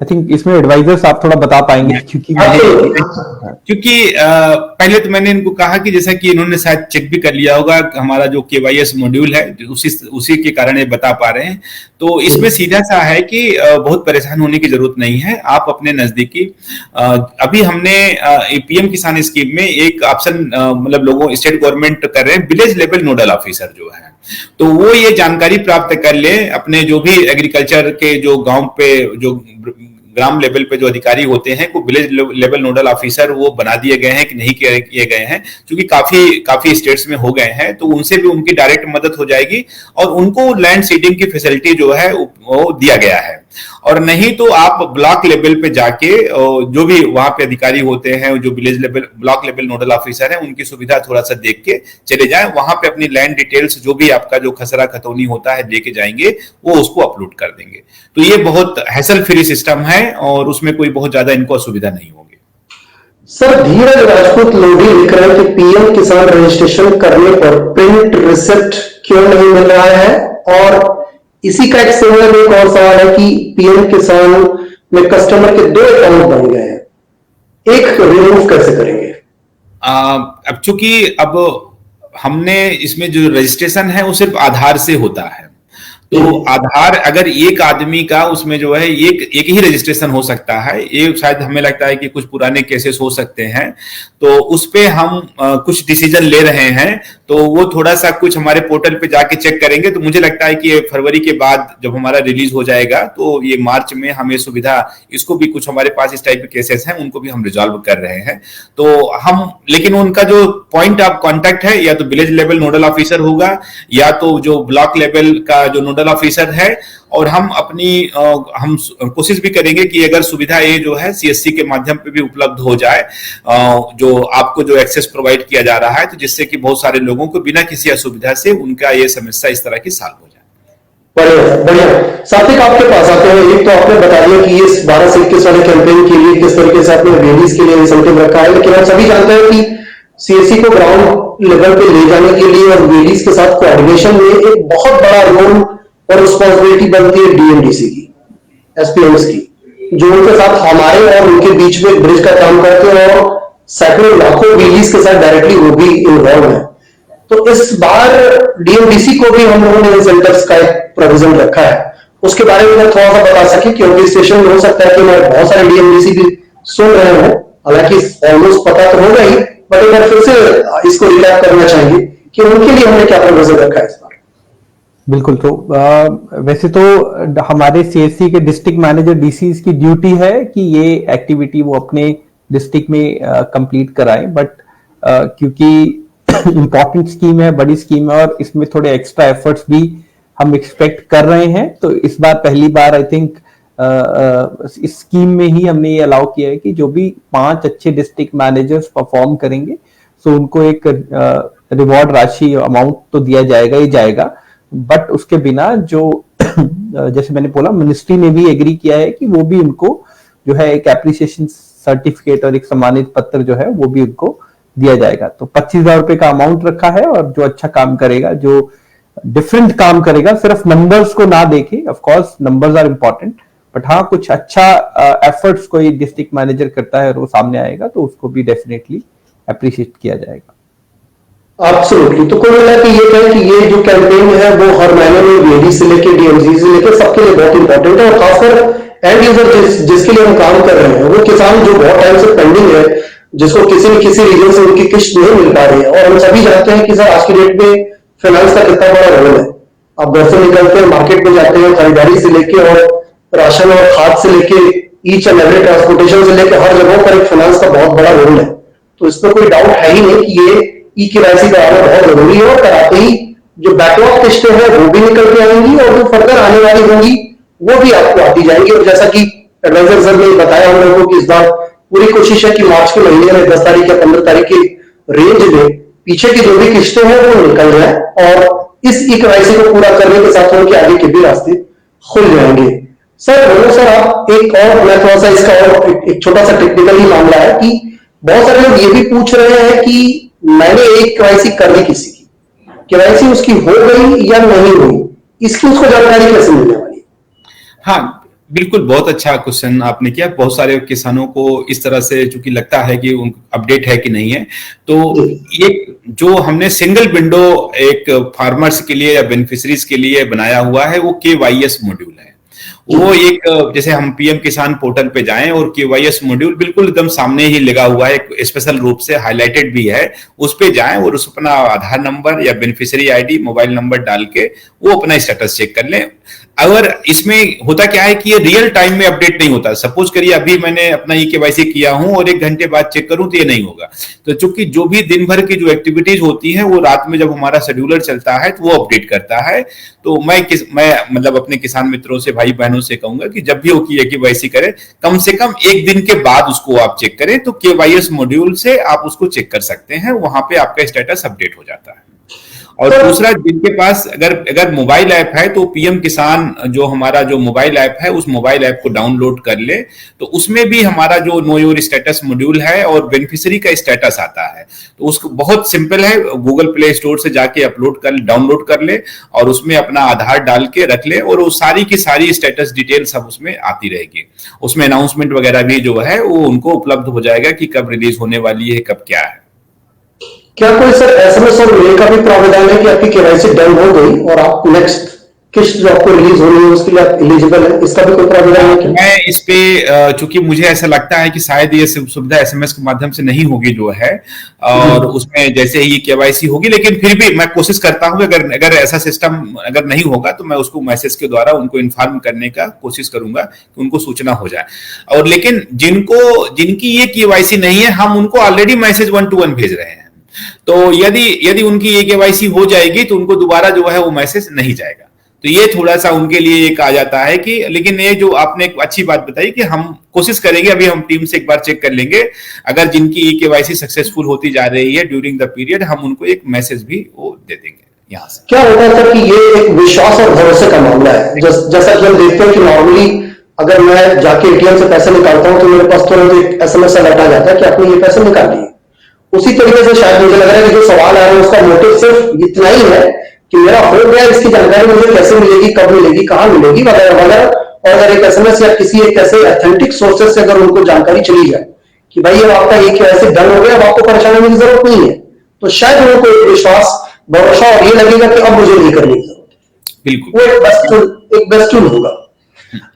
आई थिंक इसमें एडवाइजर्स आप थोड़ा बता पाएंगे, क्योंकि पहले तो मैंने इनको कहा कि जैसा कि इन्होंने शायद चेक भी कर लिया होगा, हमारा जो KYS मॉड्यूल है उसी के कारण ये बता पा रहे हैं। तो इसमें सीधा सा है कि बहुत परेशान होने की जरूरत नहीं है। आप अपने नजदीकी अभी हमने पीएम किसान स्कीम में एक ऑप्शन मतलब लोगों स्टेट गवर्नमेंट कर रहे हैं, विलेज लेवल नोडल ऑफिसर जो है, तो वो ये जानकारी प्राप्त कर ले अपने जो भी एग्रीकल्चर के जो गांव पे जो ग्राम लेवल पे जो अधिकारी होते हैं वो विलेज लेवल नोडल ऑफिसर वो बना दिए गए हैं कि नहीं किए गए हैं, क्योंकि काफी स्टेट्स में हो गए हैं, तो उनसे भी उनकी डायरेक्ट मदद हो जाएगी और उनको लैंड सीडिंग की फैसिलिटी जो है वो दिया गया है। और नहीं तो आप ब्लॉक लेवल पे जाके जो भी वहां पे अधिकारी होते हैं, जो village level block level nodal officer हैं, उनकी सुविधा थोड़ा सा देख के चले जाएं, वहां पे अपनी लैंड डिटेल्स जो भी आपका जो खसरा खतौनी होता है लेके जाएंगे, वो उसको अपलोड कर देंगे। तो ये बहुत हैसल फ्री सिस्टम है और उसमें कोई बहुत ज्यादा इनको असुविधा नहीं होगी। सर धीरज राजपूत लोधी लिख रहे हैं कि पीएम किसान रजिस्ट्रेशन करने पर प्रिंट रिसिप्ट क्यों नहीं मिल रहा है, और इसी का एक सिमिलर एक और सवाल है कि पीएम किसान में कस्टमर के 2 अकाउंट बन गए हैं, एक रिमूव कैसे करेंगे? अब चूंकि अब हमने इसमें जो रजिस्ट्रेशन है वो सिर्फ आधार से होता है। तो आधार अगर एक आदमी का उसमें जो है एक ही रजिस्ट्रेशन हो सकता है। ये शायद हमें लगता है कि कुछ पुराने केसेस हो सकते हैं, तो उस पे हम कुछ डिसीजन ले रहे हैं। तो वो थोड़ा सा कुछ हमारे पोर्टल पे जाके चेक करेंगे। तो मुझे लगता है कि ये फरवरी के बाद जब हमारा रिलीज हो जाएगा तो ये मार्च में हमें सुविधा, इसको भी कुछ हमारे पास इस टाइप के केसेस हैं उनको भी हम रिजॉल्व कर रहे हैं। तो हम, लेकिन उनका जो पॉइंट ऑफ कांटेक्ट है या तो विलेज लेवल नोडल ऑफिसर होगा या तो जो ब्लॉक लेवल का जो नोडल ऑफिसर है। और हम हम कोशिश भी करेंगे कि अगर सुविधा ये जो है सीएससी के माध्यम पे भी उपलब्ध हो जाए, जो आपको जो एक्सेस प्रोवाइड किया जा रहा है, तो जिससे कि बहुत सारे लोगों को बिना किसी असुविधा से उनका ये समस्या इस तरह की सॉल्व हो जाए। बढ़िया बढ़िया। सात्विक, आपके पास आते हैं। एक तो आपने बता दिया कि इस 12 से 21 वाले कैंपेन के लिए किस तरीके से आपने वेलीज के लिए इंसेंटिव रखा है, लेकिन हम सभी जानते हैं कि सीएससी को ग्राउंड लेवल पे ले जाने के लिए और वेलीज के साथ कोऑर्डिनेशन में एक बहुत बड़ा रोल और रिस्पॉन्सिबिलिटी बनती है डीएमडीसी की, एसपीएमएस की, जो उनके साथ हमारे और उनके बीच में ब्रिज का काम करते हैं और सैकड़ों लाखों वेलीज के साथ डायरेक्टली वो भी इन्वॉल्व है। तो इस बार डीएमडीसी को भी हम लोगों ने इंसेंटिव्स का एक प्रोविजन रखा है, उसके बारे में थोड़ा सा बता सके, क्योंकि स्टेशन में हो सकता है कि मैं बहुत सारे डीएमडीसी भी सुन रहे हो, हालांकि ऑलमोस्ट पता तो होगा ही, बट एक बार फिर से इसको रिकैप करना चाहिए कि उनके लिए हमने क्या प्रोविजन रखा है इस बार। बिल्कुल। तो वैसे तो हमारे सीएससी के डिस्ट्रिक्ट मैनेजर डीसीज की ड्यूटी है कि ये एक्टिविटी वो अपने डिस्ट्रिक्ट में कंप्लीट कराएं, बट क्योंकि इंपॉर्टेंट स्कीम है, बड़ी स्कीम है और इसमें थोड़े एक्स्ट्रा एफर्ट्स भी हम एक्सपेक्ट कर रहे हैं, तो इस बार पहली बार आई थिंक इस स्कीम में ही हमने ये अलाउ किया है कि जो भी 5 अच्छे डिस्ट्रिक्ट मैनेजर्स परफॉर्म करेंगे तो उनको एक रिवॉर्ड राशि अमाउंट तो दिया जाएगा ही जाएगा, बट उसके बिना जो जैसे मैंने बोला मिनिस्ट्री ने भी एग्री किया है कि वो भी उनको जो है एक एप्रिसिएशन सर्टिफिकेट और एक सम्मानित पत्र जो है वो भी उनको दिया जाएगा। तो 25,000 रुपए का अमाउंट रखा है और जो अच्छा काम करेगा, जो डिफरेंट काम करेगा, सिर्फ नंबर्स को ना देखे, of course numbers are important, but हाँ कुछ अच्छा एफर्ट्स कोई डिस्ट्रिक्ट मैनेजर करता है और वो सामने आएगा तो उसको भी डेफिनेटली अप्रिशिएट किया जाएगा। एब्सोल्युटली। तो कुल मिला के ये कहें कि ये जो कैंपेन है वो हर महीने में वेली से लेके डीएमसी से लेके सबके लिए बहुत इंपॉर्टेंट है, और खासकर एंड यूजर जिसके लिए हम काम कर रहे हैं, वो किसान जो बहुत टाइम से पेंडिंग है, जिसको किसी न किसी रीजन से उनकी किस्त नहीं मिल पा रही है। और हम सभी जानते हैं कि सर आज की डेट में फाइनेंस का कितना बड़ा रोल है। आप घर से निकलते हैं, मार्केट में जाते हैं, खरीदारी से लेके और राशन और खाद से लेके ईच एंड एवरी ट्रांसपोर्टेशन से लेके हर जगह पर एक फाइनेंस का बहुत बड़ा रोल है। तो इसमें कोई डाउट है ही नहीं कि ये ई केवाईसी कराना बहुत जरूरी है, और कराते ही जो बैकलॉग किस्तें हैं वो भी निकल के आएंगी और जो फर्दर आने वाली होंगी वो भी आपको आती जाएंगी। और जैसा कि एडवाइजर सर ने बताया हम लोगों को कि इस बार पूरी कोशिश है कि मार्च के महीने में 10 तारीख या 15 तारीख के रेंज में पीछे की जो भी किस्तें हैं वो निकल जाए और इस ई केवाईसी को पूरा करने के साथ उनके आगे के भी रास्ते खुल जाएंगे। सर आप एक और, मैं थोड़ा सा इसका और एक छोटा सा टेक्निकल ही मामला है कि बहुत सारे लोग ये भी पूछ रहे हैं कि मैंने एक केवाईसी कर ली, किसी की केवाईसी उसकी हो गई या नहीं हुई, इसकी उसको जानकारी कैसे मिलने वाली है? हाँ बिल्कुल, बहुत अच्छा क्वेश्चन आपने किया। बहुत सारे किसानों को इस तरह से चूंकि लगता है कि अपडेट है कि नहीं है, तो एक जो हमने सिंगल विंडो एक फार्मर्स के लिए या बेनिफिशरीज के लिए बनाया हुआ है वो KYS मॉड्यूल है। वो एक, जैसे हम पीएम किसान पोर्टल पे जाएं और KYS मॉड्यूल बिल्कुल एकदम सामने ही लगा हुआ है, स्पेशल रूप से हाईलाइटेड भी है, उस पे जाएं और उस अपना आधार नंबर या बेनिफिशियरी आईडी मोबाइल नंबर डाल के वो अपना स्टेटस चेक कर लें। अगर इसमें होता क्या है कि ये रियल टाइम में अपडेट नहीं होता। सपोज करिए अभी मैंने अपना KYC किया हूं और 1 घंटे बाद चेक करूं तो ये नहीं होगा। तो चूंकि जो भी दिन भर की जो एक्टिविटीज होती हैं वो रात में जब हमारा शेड्यूलर चलता है तो वो अपडेट करता है। तो मैं मतलब अपने किसान मित्रों से, भाई बहनों से कहूंगा कि जब भी वो KYC करें कम से कम 1 दिन के बाद उसको आप चेक करें, तो KYS मॉड्यूल से आप उसको चेक कर सकते हैं, वहां पे आपका स्टेटस अपडेट हो जाता है। और दूसरा, जिनके पास अगर मोबाइल ऐप है तो पीएम किसान जो हमारा जो मोबाइल ऐप है उस मोबाइल ऐप को डाउनलोड कर ले, तो उसमें भी हमारा जो नो योर स्टेटस मॉड्यूल है और बेनिफिशियरी का स्टेटस आता है। तो उसको बहुत सिंपल है, गूगल प्ले स्टोर से जाके डाउनलोड कर ले और उसमें अपना आधार डाल के रख ले और वो सारी की सारी स्टेटस डिटेल सब उसमें आती रहेगी। उसमें अनाउंसमेंट वगैरह भी जो है वो उनको उपलब्ध हो जाएगा कि कब रिलीज होने वाली है, कब क्या है। क्या कोई सर एसएमएस और मेल का भी प्रावधान है कि आपकी केवाईसी डन हो गई और आप नेक्स्ट किस्त जो आपको रिलीज हो रही है उसके लिए आप एलिजिबल है, इसका भी कोई प्रावधान है क्या? मैं इस पे चूंकि मुझे ऐसा लगता है कि शायद ये सुविधा एसएमएस के माध्यम से नहीं होगी जो है, और उसमें जैसे ही केवाईसी होगी, लेकिन फिर भी मैं कोशिश करता हूं अगर अगर ऐसा सिस्टम अगर नहीं होगा तो मैं उसको मैसेज के द्वारा उनको इन्फॉर्म करने का कोशिश करूंगा कि उनको सूचना हो जाए। और लेकिन जिनकी ये केवाईसी नहीं है, हम उनको ऑलरेडी मैसेज 1 to 1 भेज रहे हैं। तो यदि उनकी ये केवाईसी हो जाएगी तो उनको दोबारा जो है वो मैसेज नहीं जाएगा। तो ये थोड़ा सा उनके लिए एक आ जाता है कि, लेकिन ये जो आपने एक अच्छी बात बताई कि हम कोशिश करेंगे, अभी हम टीम से एक बार चेक कर लेंगे, अगर जिनकी केवाईसी सक्सेसफुल होती जा रही है ड्यूरिंग द पीरियड, हम उनको एक मैसेज भी वो दे देंगे यहाँ से। क्या होता है सर कि ये एक विश्वास और भरोसे का मामला है, जैसा कि हम देखते हैं कि नॉर्मली अगर मैं जाके एटीएम से पैसे निकालता हूं तो मेरे पास तुरंत एक एसएमएस अलर्ट आ जाता है कि आपने ये पैसे निकाल लिए। उसी तरीके से शायद मुझे लग रहा है कि जो सवाल आ रहा है उसका मोटिव सिर्फ इतना ही है कि मेरा हो गया, इसकी जानकारी मुझे कैसे मिलेगी, कब मिलेगी, कहां मिलेगी, वगैरह वगैरह। और अगर एक एसएमएस या किसी एक ऐसे ऑथेंटिक सोर्सेस से अगर उनको जानकारी चली जाए कि भाई ये आपका एक ऐसे डन हो गया, अब आपको परेशान होने की जरूरत नहीं है, तो शायद उनको एक विश्वास, भरोसा और ये लगेगा कि अब मुझे नहीं करने की जरूरत। बिल्कुल, वो एक बेस्ट टूल होगा।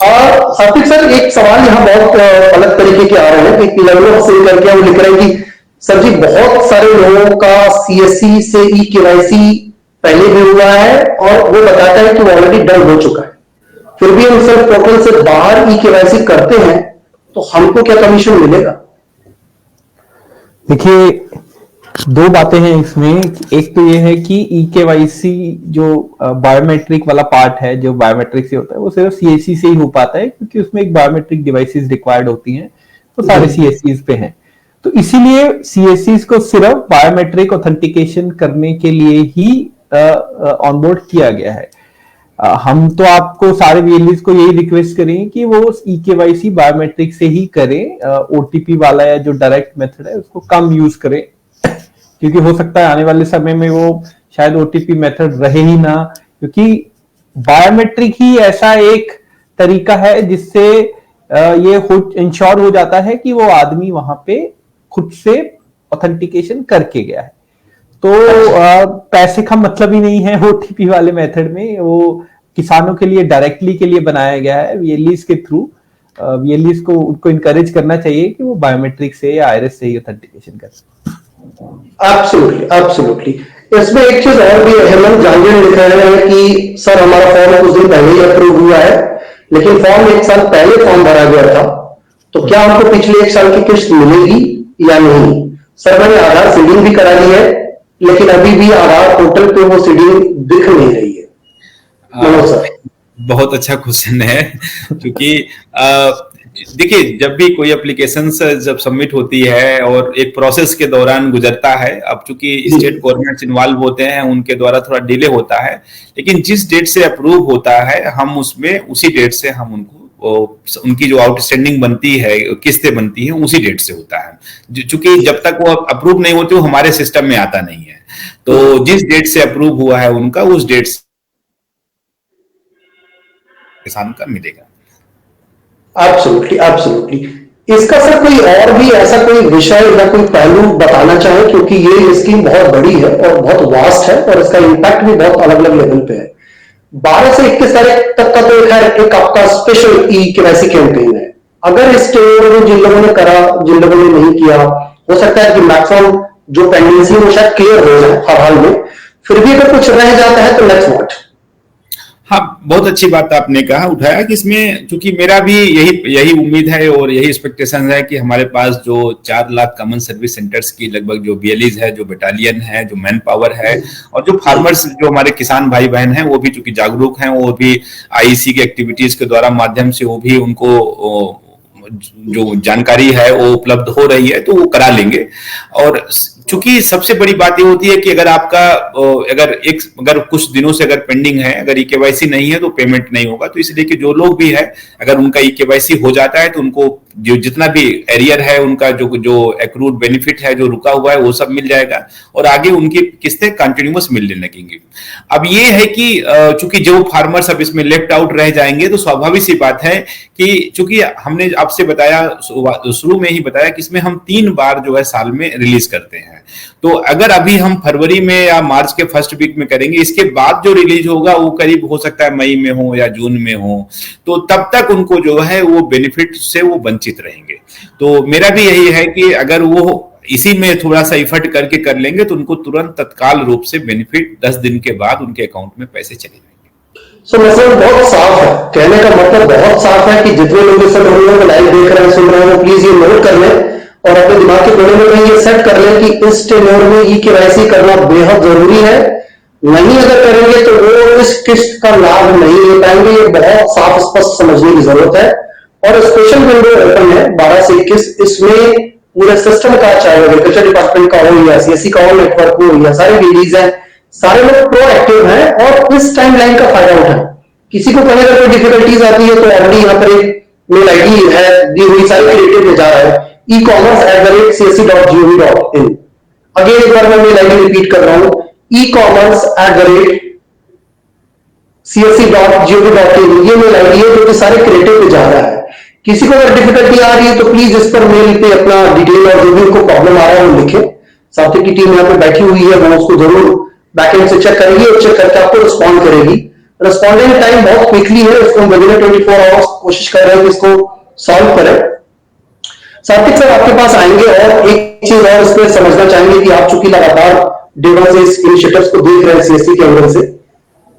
और सात्विक सर, एक सवाल यहाँ बहुत अलग तरीके के आ रहे हैं कि लग्नो से करके वो लिख रहे हैं कि सर जी बहुत सारे लोगों का सीएससी से ई केवाईसी पहले भी हुआ है और वो बताता है कि वो ऑलरेडी डन हो चुका है, फिर भी हम सेल्फ पोर्टल से बाहर ई केवाईसी करते हैं, तो हमको क्या कमीशन मिलेगा? देखिए, दो बातें हैं इसमें। एक तो ये है कि ई केवाईसी जो बायोमेट्रिक वाला पार्ट है, जो बायोमेट्रिक से होता है, वो सिर्फ सीएससी से ही हो पाता है, क्योंकि उसमें एक बायोमेट्रिक डिवाइसेस रिक्वायर्ड होती हैं, तो सारे सीएससी पे हैं। तो इसीलिए सीएससी को सिर्फ बायोमेट्रिक ऑथेंटिकेशन करने के लिए ही ऑनबोर्ड किया गया है। हम तो आपको सारे वीएलईज को यही रिक्वेस्ट करेंगे कि वो ई केवाईसी बायोमेट्रिक से ही करें, ओटीपी वाला या जो डायरेक्ट मेथड है उसको कम यूज करें, क्योंकि हो सकता है आने वाले समय में वो शायद ओटीपी मेथड रहे ही ना, क्योंकि बायोमेट्रिक ही ऐसा एक तरीका है जिससे ये इंश्योर हो जाता है कि वो आदमी वहां पे खुद से ऑथेंटिकेशन करके गया है। तो पैसे का मतलब ही नहीं है ओटीपी वाले मेथड में, वो किसानों के लिए डायरेक्टली के लिए बनाया गया है वीएलईज के थ्रू। वीएलईज को उनको इनकरेज करना चाहिए कि वो बायोमेट्रिक से या आईरिस से ही ऑथेंटिकेशन करें। Absolutely, absolutely. इसमें एक चीज और भी है, हेमंत जांगिया लिख रहे हैं कि सर हमारा फॉर्म कुछ दिन पहले ही अप्रूव हुआ है, लेकिन फॉर्म 1 साल पहले फॉर्म भरा गया था, तो क्या हमको पिछले 1 साल की किस्त मिलेगी या नहीं? सर मैंने आधार सीडिंग भी करा ली है, लेकिन अभी भी आधार पोर्टल पे वो सीडिंग दिख नहीं रही है। सर बहुत अच्छा क्वेश्चन है, क्योंकि देखिए जब भी कोई एप्लीकेशन जब सबमिट होती है और एक प्रोसेस के दौरान गुजरता है, अब चूंकि स्टेट गवर्नमेंट्स इन्वॉल्व होते हैं उनके द्वारा थोड़ा डिले होता है, लेकिन जिस डेट से अप्रूव होता है हम उसमें उसी डेट से हम उनको उनकी जो आउटस्टैंडिंग बनती है, किस्तें बनती हैं, उसी डेट से होता है। चूंकि जब तक वो अप्रूव नहीं होती वो हमारे सिस्टम में आता नहीं है, तो जिस डेट से अप्रूव हुआ है उनका उस डेट से किसान का मिलेगा। Absolutely, absolutely. इसका सर कोई और भी ऐसा कोई विषय या कोई पहलू बताना चाहे, क्योंकि ये स्कीम बहुत बड़ी है और बहुत वास्ट है और इसका इम्पैक्ट भी बहुत अलग अलग लेवल पे है। 12 से 21 तारीख तक का तो एक आपका स्पेशल ई केवाईसी कैंपेन है। अगर इस में जिन लोगों ने करा, जिन लोगों ने नहीं किया, हो सकता है कि मैक्सिमम जो पेंडेंसी है वो शायद क्लियर हो जाए हर हाल में, फिर भी अगर कुछ रह जाता है तो लेट्स व्हाट। हाँ, बहुत अच्छी बात आपने कहा उठाया कि इसमें, क्योंकि मेरा भी यही उम्मीद है और यही एक्सपेक्टेशन है कि हमारे पास जो 4 लाख कॉमन सर्विस सेंटर्स की लगभग जो बीएलईज है, जो बटालियन है, जो मैन पावर है, और जो फार्मर्स, जो हमारे किसान भाई बहन हैं, वो भी चूंकि जागरूक हैं, वो भी आईसी की एक्टिविटीज के द्वारा माध्यम से वो भी उनको जो जानकारी है वो उपलब्ध हो रही है, तो वो करा लेंगे। और चूंकि सबसे बड़ी बात ये होती है कि अगर आपका अगर कुछ दिनों से अगर पेंडिंग है, अगर ई केवाईसी नहीं है तो पेमेंट नहीं होगा। तो इसलिए कि जो लोग भी है, अगर उनका ई केवाईसी हो जाता है तो उनको जो जितना भी एरियर है, उनका जो एक्रूड बेनिफिट है, जो रुका हुआ है, वो सब मिल जाएगा और आगे उनकी किस्तें कंटिन्यूअस मिलने लगेंगी। अब ये है कि चूंकि जो फार्मर्स अब इसमें लेफ्ट आउट रह जाएंगे, तो स्वाभाविक सी बात है कि चूंकि हमने आपसे बताया, शुरू में ही बताया कि इसमें हम 3 बार जो है साल में रिलीज करते हैं। तो अगर अभी हम फरवरी में या मार्च के फर्स्ट वीक में करेंगे, इसके बाद जो रिलीज होगा वो करीब हो सकता है मई में हो या जून में हो, तो तब तक उनको जो है वो बेनिफिट से वो वंचित रहेंगे। तो मेरा भी यही है कि अगर वो इसी में थोड़ा सा इफर्ट करके कर लेंगे तो उनको तुरंत तत्काल रूप से बेनिफिट 10 दिन के बाद उनके अकाउंट में पैसे चले जाएंगे। मसला बहुत साफ है, कहने का मतलब बहुत साफ है कि जितने लोग इस वीडियो को लाइव देख रहे हैं, सुन रहे हैं, वो प्लीज ये नोट कर लें और अपने दिमाग के कोने में कहीं ये सेट कर लें कि इस टेन्योर में ई-केवाईसी करना बेहद जरूरी है। नहीं अगर करेंगे तो वो इस किस्त का लाभ नहीं ले पाएंगे। ये बहुत साफ स्पष्ट समझने की जरूरत है। और स्पेशल विंडो ओपन है 12 से 21, इसमें पूरे सिस्टम का, चाहे एग्रीकल्चर डिपार्टमेंट का हो या सीएससी का हो, नेटवर्क हो या सारे रिलीज है, सारे लोग प्रोएक्टिव हैं और इस टाइमलाइन का फायदा उठाएं। किसी को कहीं अगर कोई डिफिकल्टीज आती है तो ऑलरेडी यहाँ पर एक मेल आईडी है दी हुई, सारी क्रिएटिव में जा रहा है ecommerce@csc.gov.in। अगेन एक बार मैं मेल आईडी रिपीट कर रहा हूं, ecommerce@csc.gov.in। ये मेल आईडी है जो कि सारे क्रिएटिव पे जा रहा है। किसी को अगर डिफिकल्टी आ रही है तो प्लीज इस पर मेल पे अपना डिटेल और जो भी उनको प्रॉब्लम आ रहा है वो लिखे। साथी की टीम यहाँ पे बैठी हुई है, वो उसको जरूर बैकएंड से चेक करेगी और चेक करके आपको रिस्पॉन्ड करेगी। रिस्पॉन्डिंग टाइम बहुत क्विकली है, इसको हम विदिन 24 आवर्स कोशिश कर रहे हैं कि इसको सॉल्व करें। सात्विक सर आपके पास आएंगे और एक चीज और इस पर समझना चाहेंगे कि आप चूंकि लगातार डे वन से इस इनिशिएटिव्स को देख रहे हैं सीएससी के एंगल से,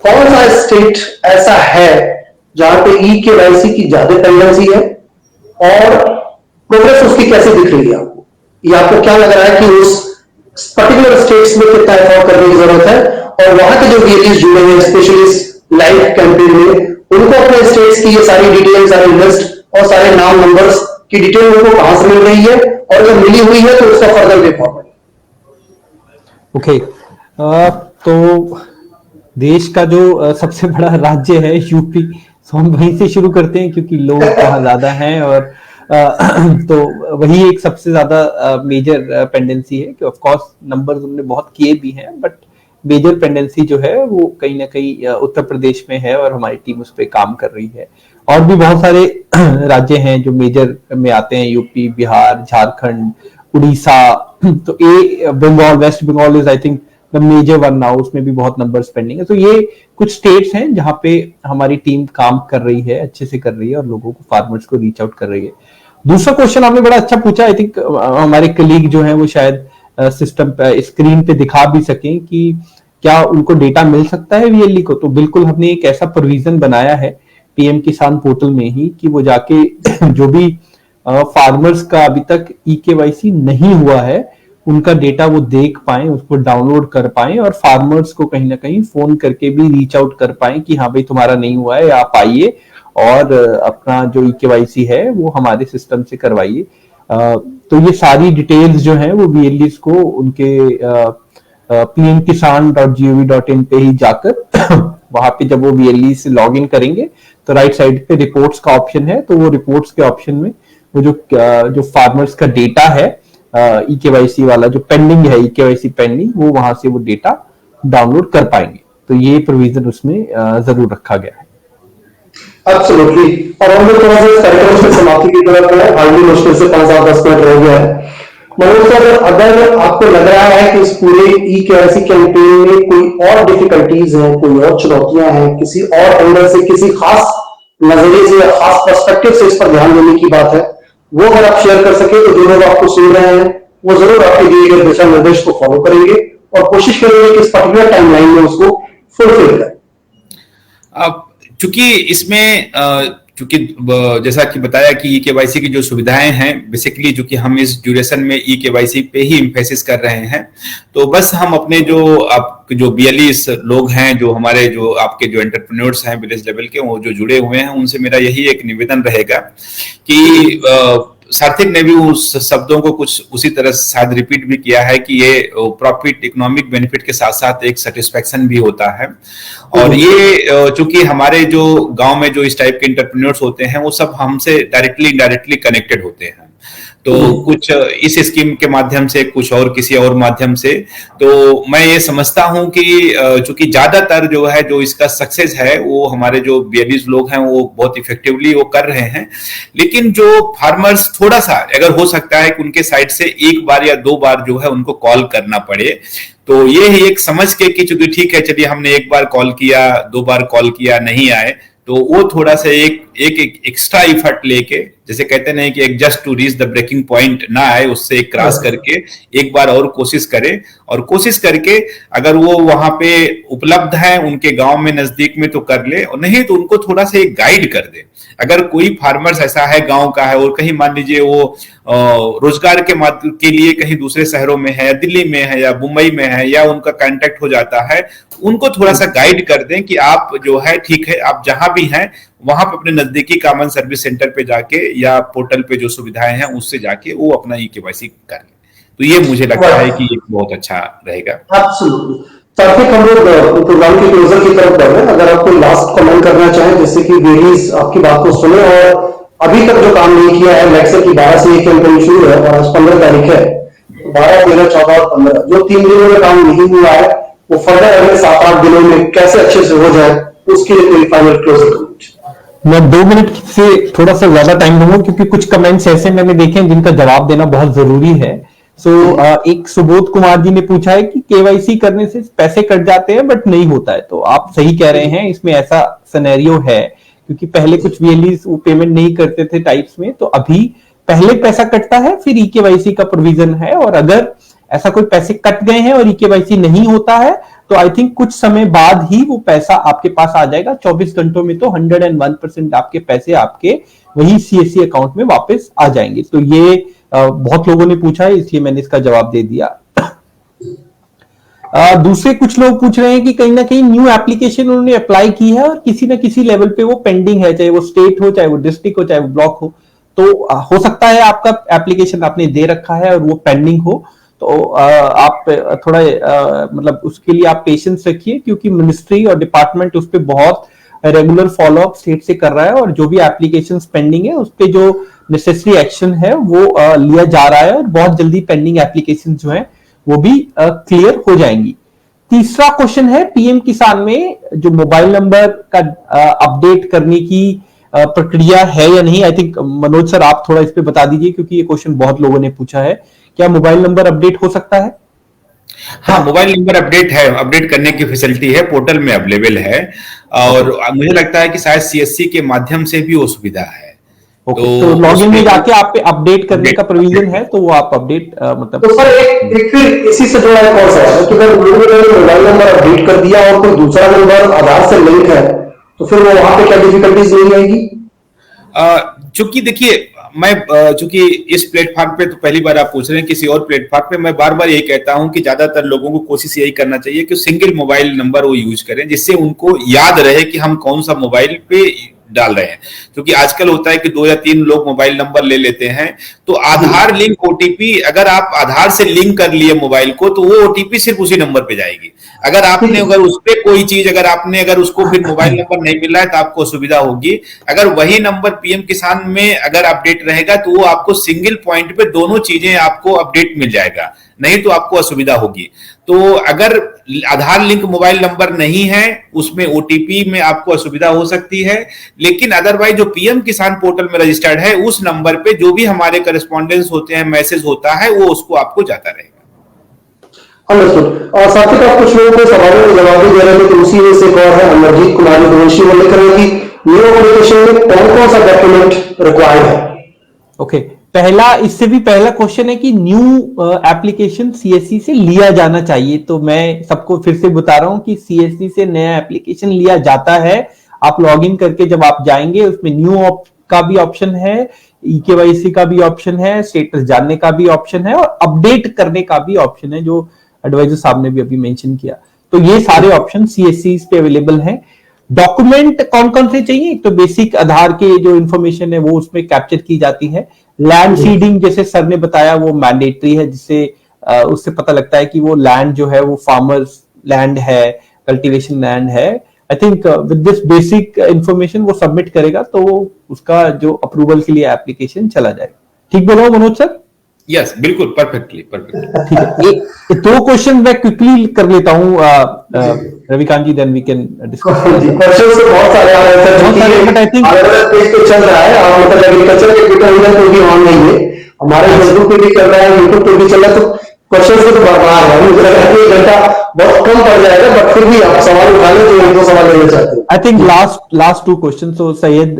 कौन सा स्टेट ऐसा है जहां पे ई-केवाईसी की ज्यादा टेंडेंसी है और प्रोग्रेस उसकी कैसे दिख रही है आपको? या आपको क्या लग रहा है कि उस पर्टिकुलर स्टेट्स में कितना एफर्ट करने की जरूरत है और वहां के जो वीएलईज जुड़े हैं स्पेशली लाइव कैंपेन में, उनको अपने स्टेट्स की ये सारी डिटेल, सारी लिस्ट और सारे नाम नंबर्स की डिटेल उनको कहां से मिल रही है और अगर मिली हुई है तो उसका फर्दर वे फॉरवर्ड। ओके, तो देश का जो सबसे बड़ा राज्य है यूपी, तो हम वहीं से शुरू करते हैं क्योंकि लोग वहां ज्यादा हैं और तो वही एक सबसे ज्यादा मेजर पेंडेंसी है कि ऑफ कोर्स नंबर्स उन्होंने बहुत किए भी हैं, बट मेजर पेंडेंसी जो है वो कहीं ना कहीं उत्तर प्रदेश में है और हमारी टीम उस पर काम कर रही है। और भी बहुत सारे राज्य हैं जो मेजर में आते हैं, यूपी, बिहार, झारखंड, उड़ीसा, तो ए Bengal, west Bengal is I think the major one now, उसमें भी बहुत नंबर्स पेंडिंग है। तो ये कुछ स्टेट्स हैं जहां पे हमारी टीम काम कर रही है, अच्छे से कर रही है और लोगों को, फार्मर्स को रीच आउट कर रही है। दूसरा क्वेश्चन आपने बड़ा अच्छा पूछा, आई थिंक हमारे कलीग जो है वो शायद सिस्टम पे, स्क्रीन पे दिखा भी सकें कि क्या उनको डेटा मिल सकता है वीएलई को। तो बिल्कुल हमने एक ऐसा प्रोविजन बनाया है पीएम किसान पोर्टल में ही कि वो जाके जो भी फार्मर्स का अभी तक ई-केवाईसी नहीं हुआ है उनका डेटा वो देख पाए, उसको डाउनलोड कर पाए और फार्मर्स को कहीं ना कहीं फोन करके भी रीच आउट कर पाए कि हाँ भाई तुम्हारा नहीं हुआ है, आप आइए और अपना जो ई-केवाईसी है वो हमारे सिस्टम से करवाइए। तो ये सारी डिटेल्स जो है वो वीएलईज को उनके pmkisan.gov.in पे ही जाकर वहां पे जब वो वीएलई से लॉग इन करेंगे तो राइट साइड पे रिपोर्ट्स का ऑप्शन है, तो वो रिपोर्ट्स के ऑप्शन में वो जो फार्मर्स का डेटा है ई-केवाईसी वाला जो पेंडिंग है, ई-केवाईसी पेंडिंग, वो वहां से वो डेटा डाउनलोड कर पाएंगे। तो ये प्रोविजन उसमें जरूर रखा गया है। एब्सोल्युटली। और हम लोग थोड़ा सा इस कार्यक्रम की समाप्ति की तरफ है, हार्डली मुश्किल से 5-10 मिनट रह गया है। मनोज सर, अगर आपको लग रहा है कि इस पूरे ई-केवाईसी कैंपेन में कोई और डिफिकल्टीज हैं, कोई और चुनौतियां हैं, किसी और एंगल से, किसी खास नजरिए से या खास पर्सपेक्टिव से इस पर ध्यान देने की बात है, वो अगर आप शेयर कर सके तो जो लोग आपको सुन रहे हैं वो जरूर आपके दिए गए दिशा निर्देश को फॉलो करेंगे और कोशिश करेंगे कि इस पर्टिकुलर टाइमलाइन में उसको फुलफिल करें। अब चूंकि इसमें चूंकि जैसा कि बताया कि ई-केवाईसी की जो सुविधाएं हैं, बेसिकली जो कि हम इस ड्यूरेशन में ई-केवाईसी पे ही इम्फेसिस कर रहे हैं, तो बस हम अपने जो बीएलईस लोग हैं, जो हमारे जो आपके जो एंटरप्रेन्योर्स हैं विलेज लेवल के, वो जो जुड़े हुए हैं, उनसे मेरा यही एक निवेदन रहेगा कि सार्थिक ने भी उस शब्दों को कुछ उसी तरह शायद रिपीट भी किया है कि ये प्रॉफिट, इकोनॉमिक बेनिफिट के साथ साथ एक सेटिस्फेक्शन भी होता है। और ये चूंकि हमारे जो गांव में जो इस टाइप के एंटरप्रेन्योर्स होते हैं वो सब हमसे डायरेक्टली इनडायरेक्टली कनेक्टेड होते हैं, तो कुछ इस स्कीम के माध्यम से, कुछ और किसी और माध्यम से। तो मैं ये समझता हूं कि चूंकि ज्यादातर जो है, जो इसका सक्सेस है, वो हमारे जो बीएलईज लोग हैं वो बहुत इफेक्टिवली वो कर रहे हैं। लेकिन जो फार्मर्स, थोड़ा सा अगर हो सकता है कि उनके साइड से एक बार या दो बार जो है उनको कॉल करना पड़े, तो ये ही एक समझ के कि चूंकि ठीक है, चलिए हमने एक बार कॉल किया, दो बार कॉल किया, नहीं आए, तो वो थोड़ा सा एक एक्स्ट्रा इफर्ट लेके, जैसे कहते नहीं कि एक just to reach the breaking point ना आए, उससे एक क्रॉस करके एक बार और कोशिश करें, और कोशिश करके अगर वो वहां पे उपलब्ध है उनके गांव में नजदीक में तो कर ले, और नहीं तो उनको थोड़ा सा एक गाइड कर दे। अगर कोई फार्मर्स ऐसा है, गांव का है, और कहीं मान लीजिए वो रोजगार के लिए कहीं दूसरे शहरों में है, दिल्ली में है या मुंबई में है, या उनका कांटेक्ट हो जाता है, उनको थोड़ा सा गाइड कर दें कि आप जो है ठीक है, आप जहां भी हैं वहां पे अपने नजदीकी कॉमन सर्विस सेंटर पे जाके या पोर्टल पे जो सुविधाएं हैं उससे जाके वो अपना ई-केवाईसी कर लें। तो ये मुझे लगता है कि ये बहुत अच्छा रहेगा। एब्सोल्युटली। ताकि हम लोग प्रोग्राम के क्लोजर की तरफ बढ़ रहे हैं, अगर आप कोई लास्ट कमेंट करना चाहें, जिससे कि वेरीज आपकी बात को सुने, और अभी तक जो काम नहीं किया है, लेक्चर की 12 से 1 कैंपेन शुरू है और आज 15 तारीख है, 12, 13, 14 और 15 जो 3 दिनों में काम नहीं हुआ है, वो फर्दर अगले 7-8 दिनों में कैसे अच्छे से हो जाए, उसके लिए कोई फाइनल क्लोजर कमेंट। मैं 2 मिनट से थोड़ा सा ज्यादा टाइम दूंगा, क्योंकि कुछ कमेंट्स ऐसे मैंने देखे हैं जिनका जवाब देना बहुत जरूरी है। एक सुबोध कुमार जी ने पूछा है कि केवाईसी करने से पैसे कट जाते हैं बट नहीं होता है। तो आप सही कह रहे हैं, इसमें ऐसा सिनेरियो है, क्योंकि पहले कुछ वीएलईज वो पेमेंट नहीं करते थे टाइप्स में, तो अभी पहले पैसा कटता है, फिर ई-केवाईसी का प्रोविजन है, और अगर ऐसा कोई पैसे कट गए हैं और ई-केवाईसी नहीं होता है तो आई थिंक कुछ समय बाद ही वो पैसा आपके पास आ जाएगा। 24 घंटों में तो 101% आपके पैसे आपके वही सीएससी अकाउंट में वापस आ जाएंगे। तो ये बहुत लोगों ने पूछा है, इसलिए मैंने इसका जवाब दे दिया। दूसरे कुछ लोग पूछ रहे हैं कि कहीं ना कहीं न्यू एप्लीकेशन उन्होंने अप्लाई की है और किसी ना किसी लेवल पे वो पेंडिंग है, चाहे वो स्टेट हो, चाहे वो डिस्ट्रिक्ट हो, चाहे वो ब्लॉक हो। तो हो सकता है आपका एप्लीकेशन आपने दे रखा है और वो पेंडिंग हो, तो आप थोड़ा मतलब उसके लिए आप पेशेंस रखिए, क्योंकि मिनिस्ट्री और डिपार्टमेंट उस पर बहुत रेगुलर फॉलोअप स्टेट से कर रहा है, और जो भी एप्लीकेशन पेंडिंग है उस पर जो नेसेसरी एक्शन है वो लिया जा रहा है, और बहुत जल्दी पेंडिंग एप्लीकेशन जो है वो भी क्लियर हो जाएंगी। तीसरा क्वेश्चन है पीएम किसान में जो मोबाइल नंबर का अपडेट करने की प्रक्रिया है या नहीं। आई थिंक मनोज सर आप थोड़ा इस पे बता दीजिए, क्योंकि ये क्वेश्चन बहुत लोगों ने पूछा है। क्या मोबाइल नंबर अपडेट हो सकता है? हाँ, मोबाइल नंबर अपडेट है, अपडेट करने की फैसिलिटी है, पोर्टल में अवेलेबल है, और मुझे लगता है कि शायद सीएससी के माध्यम से भी वो सुविधा है। तो लॉगिन में जाके आप पे अपडेट करने का प्रोविजन है, तो वो आप अपडेट मतलब। तो सर एक फिर इसी से जुड़ा एक और सवाल है कि अगर लोगों ने मोबाइल नंबर अपडेट कर दिया और कोई दूसरा नंबर आधार से लिंक है, तो फिर वो वहां पे क्या डिफिकल्टीज नहीं आएगी? चूंकि देखिए, मैं चूंकि इस प्लेटफॉर्म पे तो पहली बार आप पूछ रहे हैं, किसी और प्लेटफॉर्म पे मैं बार बार यही कहता हूं कि ज्यादातर लोगों को कोशिश यही करना चाहिए कि सिंगल मोबाइल नंबर वो यूज करें, जिससे उनको याद रहे कि हम कौन सा मोबाइल पे डाल रहे हैं। क्योंकि आजकल होता है कि 2 या 3 लोग मोबाइल नंबर ले लेते हैं, तो आधार लिंक ओटीपी, अगर आप आधार से लिंक कर लिए मोबाइल को, तो वो ओटीपी सिर्फ उसी नंबर पे जाएगी। अगर उस पर कोई चीज अगर उसको फिर मोबाइल नंबर नहीं मिल रहा है तो आपको असुविधा होगी। अगर वही नंबर पीएम किसान में अगर अपडेट रहेगा तो वो आपको सिंगल पॉइंट पे दोनों चीजें आपको अपडेट मिल जाएगा, नहीं तो आपको असुविधा होगी। तो अगर आधार लिंक मोबाइल नंबर नहीं है, उसमें ओटीपी में आपको असुविधा हो सकती है, लेकिन अदरवाइज जो पीएम किसान पोर्टल में रजिस्टर्ड है उस नंबर पे जो भी हमारे करस्पॉन्डेंस होते हैं, मैसेज होता है, वो उसको आपको जाता रहेगा। अंडरस्टूड। और साथ ही आप कुछ लोगों को सवालों के जवाब भी दे रहे थे, तो उसी में से एक और है अमरजीत कुमारी दोषी, वो लिख रहे हैं कि न्यू एप्लीकेशन में कौन कौन सा डॉक्यूमेंट रिक्वायर्ड है? ओके, इससे भी पहला क्वेश्चन है कि न्यू एप्लीकेशन सीएससी से लिया जाना चाहिए। तो मैं सबको फिर से बता रहा हूं कि सीएससी से नया एप्लीकेशन लिया जाता है। आप लॉगिन करके जब आप जाएंगे, उसमें न्यू का भी ऑप्शन है, ई-केवाईसी का भी ऑप्शन है, स्टेटस जानने का भी ऑप्शन है, और अपडेट करने का भी ऑप्शन है, जो एडवाइजर साहब ने भी अभी मेंशन किया। तो ये सारे ऑप्शन सीएससी पे अवेलेबल हैं। डॉक्यूमेंट कौन कौन से चाहिए? तो बेसिक आधार के जो इंफॉर्मेशन है वो उसमें कैप्चर की जाती है। लैंड सीडिंग जैसे सर ने बताया वो मैंडेटरी है, जिससे उससे पता लगता है कि वो लैंड जो है वो फार्मर्स लैंड है, कल्टीवेशन लैंड है। I think with this basic information वो सबमिट करेगा, तो उसका जो अप्रूवल के लिए एप्लीकेशन चला जाएगा। ठीक बोला हूं मनोज सर? यस, बिल्कुल परफेक्टली। ठीक है, दो क्वेश्चन मैं क्विकली कर लेता हूं Ravikant ji, then we can discuss. Questions तो बहुत सारे आ रहे हैं सर, बट आई थिंक अलग-अलग पेज पे चल रहा है, और मतलब एग्रीकल्चर के ट्विटर वीडियो तो भी ऑन नहीं है, हमारे फेसबुक पे भी चल रहा है, यूट्यूब पे भी चल रहा है, तो क्वेश्चंस तो बर्बाद है। मुझे लग रहा है कि 1 घंटा बहुत कम पड़ जाएगा, बट फिर भी आप सवाल उठा लें तो 1-2 सवाल लेना चाहते हैं। I think last 2 question. तो सैयद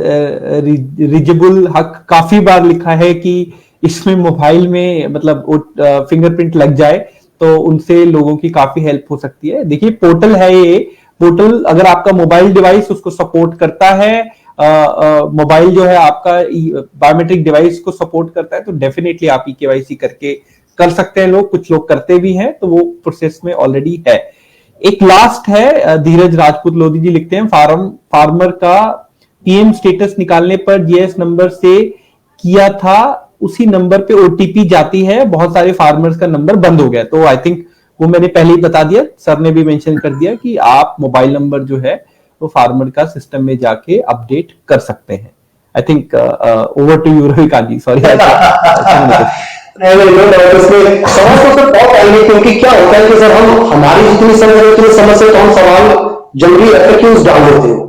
रिजबुल हक काफी बार लिखा है कि इसमें मोबाइल में मतलब फिंगरप्रिंट लग जाए तो उनसे लोगों की काफी हेल्प हो सकती है। देखिए पोर्टल है ये, पोर्टल अगर आपका मोबाइल डिवाइस उसको सपोर्ट करता है, मोबाइल जो है आपका बायोमेट्रिक डिवाइस को सपोर्ट करता है, तो डेफिनेटली आप केवाईसी करके कर सकते हैं। लोग, कुछ लोग करते भी हैं, तो वो प्रोसेस में ऑलरेडी है। एक लास्ट है, धीरज राजपूत लोधी जी लिखते हैं, फार्मर का पीएम स्टेटस निकालने पर जीएस नंबर से किया था, उसी नंबर पे ओटीपी जाती है, बहुत सारे फार्मर्स का नंबर बंद हो गया। तो आई थिंक वो मैंने पहले ही बता दिया, सर ने भी मेंशन कर दिया कि आप मोबाइल नंबर जो है वो फार्मर का सिस्टम में जाके अपडेट कर सकते हैं। I think over to you Ravikant ji, sorry. इसमें समझ तो सर बहुत आएंगे, क्योंकि क्या होता है कि सर हमारी जितनी समझ है उतनी समझ से तो हम सवाल जल्दी FAQs डाल देते हैं,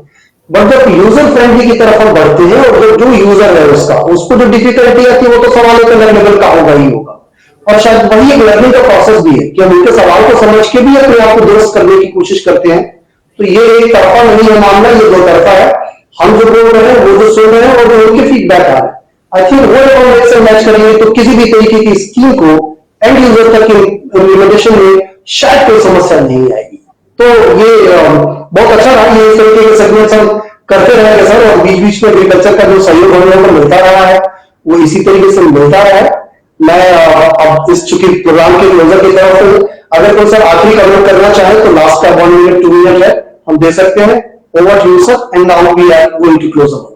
बट जब यूजर फ्रेंडली की तरफ हम बढ़ते हैं और जो यूजर है उसको जो डिफिकल्टी आती है वो तो सवाल एक अलग लेवल का होगा ही होगा, और शायद वही एक लर्निंग का प्रोसेस भी है कि हम उनके सवाल को समझ के भी अपने आप को दुरुस्त करने की कोशिश करते हैं। तो ये एक तरफा नहीं है मामला, ये 2 तरफा है। हम जो बोल रहे हैं, वो जो सुन रहे हैं, और जो उनके फीडबैक आ रहे हैं, आई थिंक वो जब हम एक से मैच करेंगे तो किसी भी तरीके की स्कीम को एंड यूजर तक इम्प्लीमेंटेशन में शायद कोई समस्या नहीं आएगी। तो ये बहुत अच्छा रहा, ये इस तरीके के सेगमेंट्स हम करते रहेंगे सर, और बीच बीच में एग्रीकल्चर का जो सहयोग हमें मिलता रहा है वो इसी तरीके से मिलता रहा है। मैं अब इस चूंकि प्रोग्राम के क्लोजर की तरफ, अगर कोई सर आखिरी कमेंट करना चाहे तो लास्ट का 1 मिनट 2 मिनट है, हम दे सकते हैं। Over to you sir, and now we are going to close our.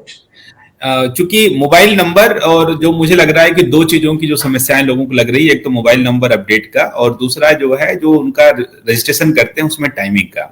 चूंकि मोबाइल नंबर, और जो मुझे लग रहा है कि 2 चीजों की जो समस्याएं लोगों को लग रही है, एक तो मोबाइल नंबर अपडेट का, और दूसरा जो है जो उनका रजिस्ट्रेशन करते हैं उसमें टाइमिंग का।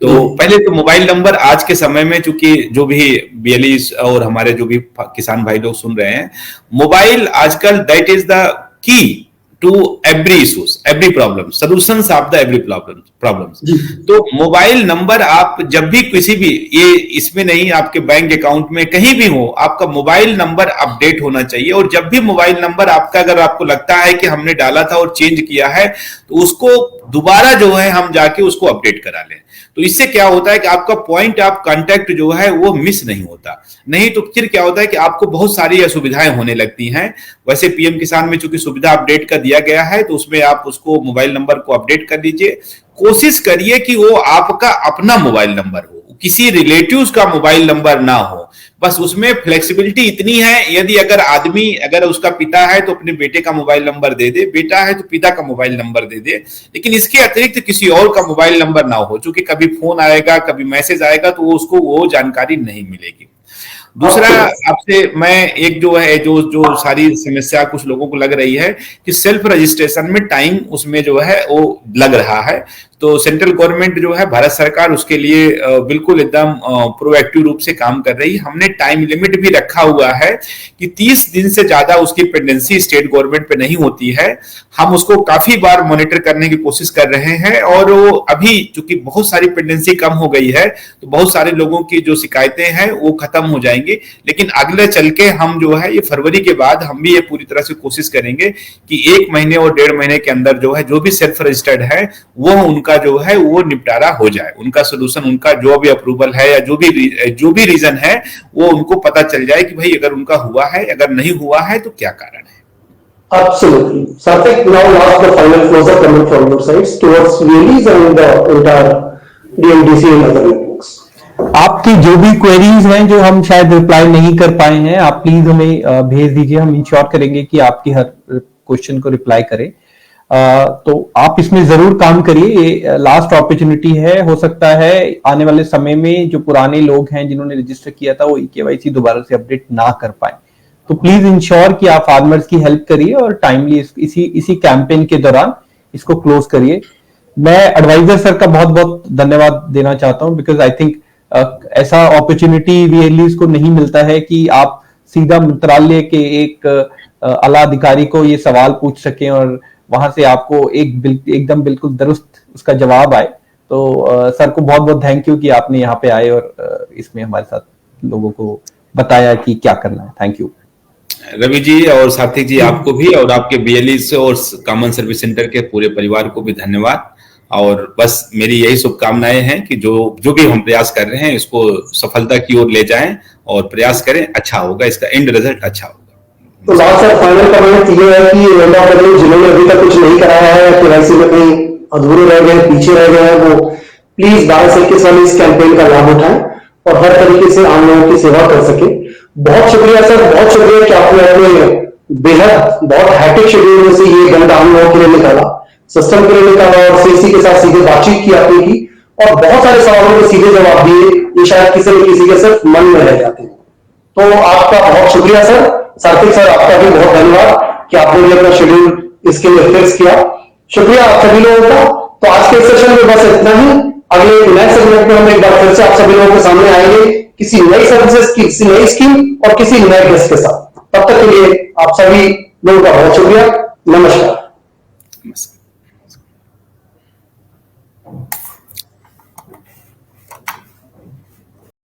तो पहले तो मोबाइल नंबर आज के समय में, चूंकि जो भी बीएलईज और हमारे जो भी किसान भाई लोग सुन रहे हैं, मोबाइल आजकल that is the key to every issues, every problem, solutions of the every problems. तो मोबाइल नंबर आप जब भी किसी भी, ये इसमें नहीं, आपके बैंक अकाउंट में कहीं भी हो, आपका मोबाइल नंबर अपडेट होना चाहिए। और जब भी मोबाइल नंबर आपका, अगर आपको लगता है कि हमने डाला था और चेंज किया है, तो उसको दोबारा जो है हम जाके उसको अपडेट करा लें। तो इससे क्या होता है कि आपका पॉइंट ऑफ कांटेक्ट जो है वो मिस नहीं होता। नहीं तो फिर क्या होता है कि आपको बहुत सारी असुविधाएं होने लगती हैं। वैसे पीएम किसान में चूंकि सुविधा अपडेट का दिया गया है, तो उसमें आप उसको मोबाइल नंबर को अपडेट कर लीजिए। कोशिश करिए कि वो आपका अपना मोबाइल नंबर हो, किसी रिलेटिव्स का मोबाइल नंबर ना हो। बस उसमें फ्लेक्सिबिलिटी इतनी है, यदि अगर आदमी, अगर उसका पिता है तो अपने बेटे का मोबाइल नंबर दे दे, बेटा है तो पिता का मोबाइल नंबर दे दे, लेकिन इसके अतिरिक्त किसी और का मोबाइल नंबर ना हो, क्योंकि कभी फोन आएगा, कभी मैसेज आएगा, तो उसको वो जानकारी नहीं मिलेगी। दूसरा, आपसे मैं एक जो है जो सारी समस्या कुछ लोगों को लग रही है कि सेल्फ रजिस्ट्रेशन में टाइम उसमें जो है वो लग रहा है, तो सेंट्रल गवर्नमेंट जो है, भारत सरकार, उसके लिए बिल्कुल एकदम प्रोएक्टिव रूप से काम कर रही है। हमने टाइम लिमिट भी रखा हुआ है कि 30 दिन से ज्यादा उसकी पेंडेंसी स्टेट गवर्नमेंट पे नहीं होती है। हम उसको काफी बार मॉनिटर करने की कोशिश कर रहे हैं, और वो अभी चूंकि बहुत सारी पेंडेंसी कम हो गई है, तो बहुत सारे लोगों की जो शिकायतें हैं वो खत्म हो जाएंगी। लेकिन अगले चल के हम जो है, ये फरवरी के बाद हम भी ये पूरी तरह से कोशिश करेंगे कि 1 महीने और 1.5 महीने के अंदर जो है, जो भी सेल्फ रजिस्टर्ड है वो उनका जो है वो निपटारा हो जाए, उनका सोल्यूशन, उनका जो भी अप्रूवल है या जो भी रीजन है वो उनको पता चल जाए कि भाई अगर उनका हुआ है, अगर नहीं हुआ है तो क्या कारण है। Absolutely. Sarthak, now last the final closer comment from your sides towards release and the entire DMDC and other networks. आपकी जो भी क्वेरीज हैं जो हम शायद रिप्लाई नहीं कर पाए हैं, आप प्लीज हमें भेज दीजिए, हम इंश्योर करेंगे कि आपकी हर क्वेश्चन को रिप्लाई करें। तो आप इसमें जरूर काम करिए, ये लास्ट अपॉर्चुनिटी है। हो सकता है आने वाले समय में जो पुराने लोग हैं जिन्होंने रजिस्टर किया था वो केवाईसी दोबारा से अपडेट ना कर पाए, तो प्लीज इंश्योर कि आप फार्मर्स की हेल्प करिए और टाइमली इसी कैंपेन के दौरान इसको क्लोज करिए। मैं एडवाइजर सर का बहुत बहुत धन्यवाद देना चाहता हूं, बिकॉज आई थिंक ऐसा अपॉर्चुनिटी वीएलईज को नहीं मिलता है कि आप सीधा मंत्रालय के एक आला अधिकारी को ये सवाल पूछ सकें और वहां से आपको एकदम बिल्कुल दुरुस्त उसका जवाब आए। तो सर को बहुत बहुत थैंक यू कि आपने यहाँ पे आए और इसमें हमारे साथ लोगों को बताया कि क्या करना है। थैंक यू रवि जी और सात्विक जी, आपको भी और आपके बीएलई से और कॉमन सर्विस सेंटर के पूरे परिवार को भी धन्यवाद। और बस मेरी यही शुभकामनाएं हैं कि जो भी हम प्रयास कर रहे हैं इसको सफलता की ओर ले जाएं और प्रयास करें, अच्छा होगा, इसका एंड रिजल्ट अच्छा होगा। तो लास्ट सर फाइनल कमेंट ये है कि नोएडा प्रदेश जिन्होंने अभी तक कुछ नहीं कराया है, केवाईसी में कहीं अधूरे रह गए, पीछे रह गए हैं, वो प्लीज 12 वाले इस कैंपेन का लाभ उठाएं और हर तरीके से आम लोगों की सेवा कर सके। बहुत शुक्रिया सर, बहुत शुक्रिया कि आपने अपने बेहद बहुत हैक्टिक शेड्यूल में से ये घंटा आम लोगों के लिए निकाला, सिस्टम के लिए निकाला और सीएससी के साथ सीधे बातचीत की आपने की और बहुत सारे सवालों के सीधे जवाब दिए, ये शायद किसी न किसी के सिर्फ मन में रह जाते हैं। तो आपका बहुत शुक्रिया सर। सात्विक सर, आपका भी बहुत धन्यवाद कि आपने भी अपना शेड्यूल इसके लिए फिक्स किया। शुक्रिया आप सभी लोगों का। तो आज के सेशन में बस इतना ही। अगले नेक्स्ट सेगमेंट में हम एक बार फिर से आप सभी लोगों के सामने आएंगे किसी नई सर्विसेज की, किसी नई स्कीम और किसी नए गेस्ट के साथ। तब तक के लिए आप सभी लोगों का बहुत शुक्रिया। नमस्कार। नमस्कार।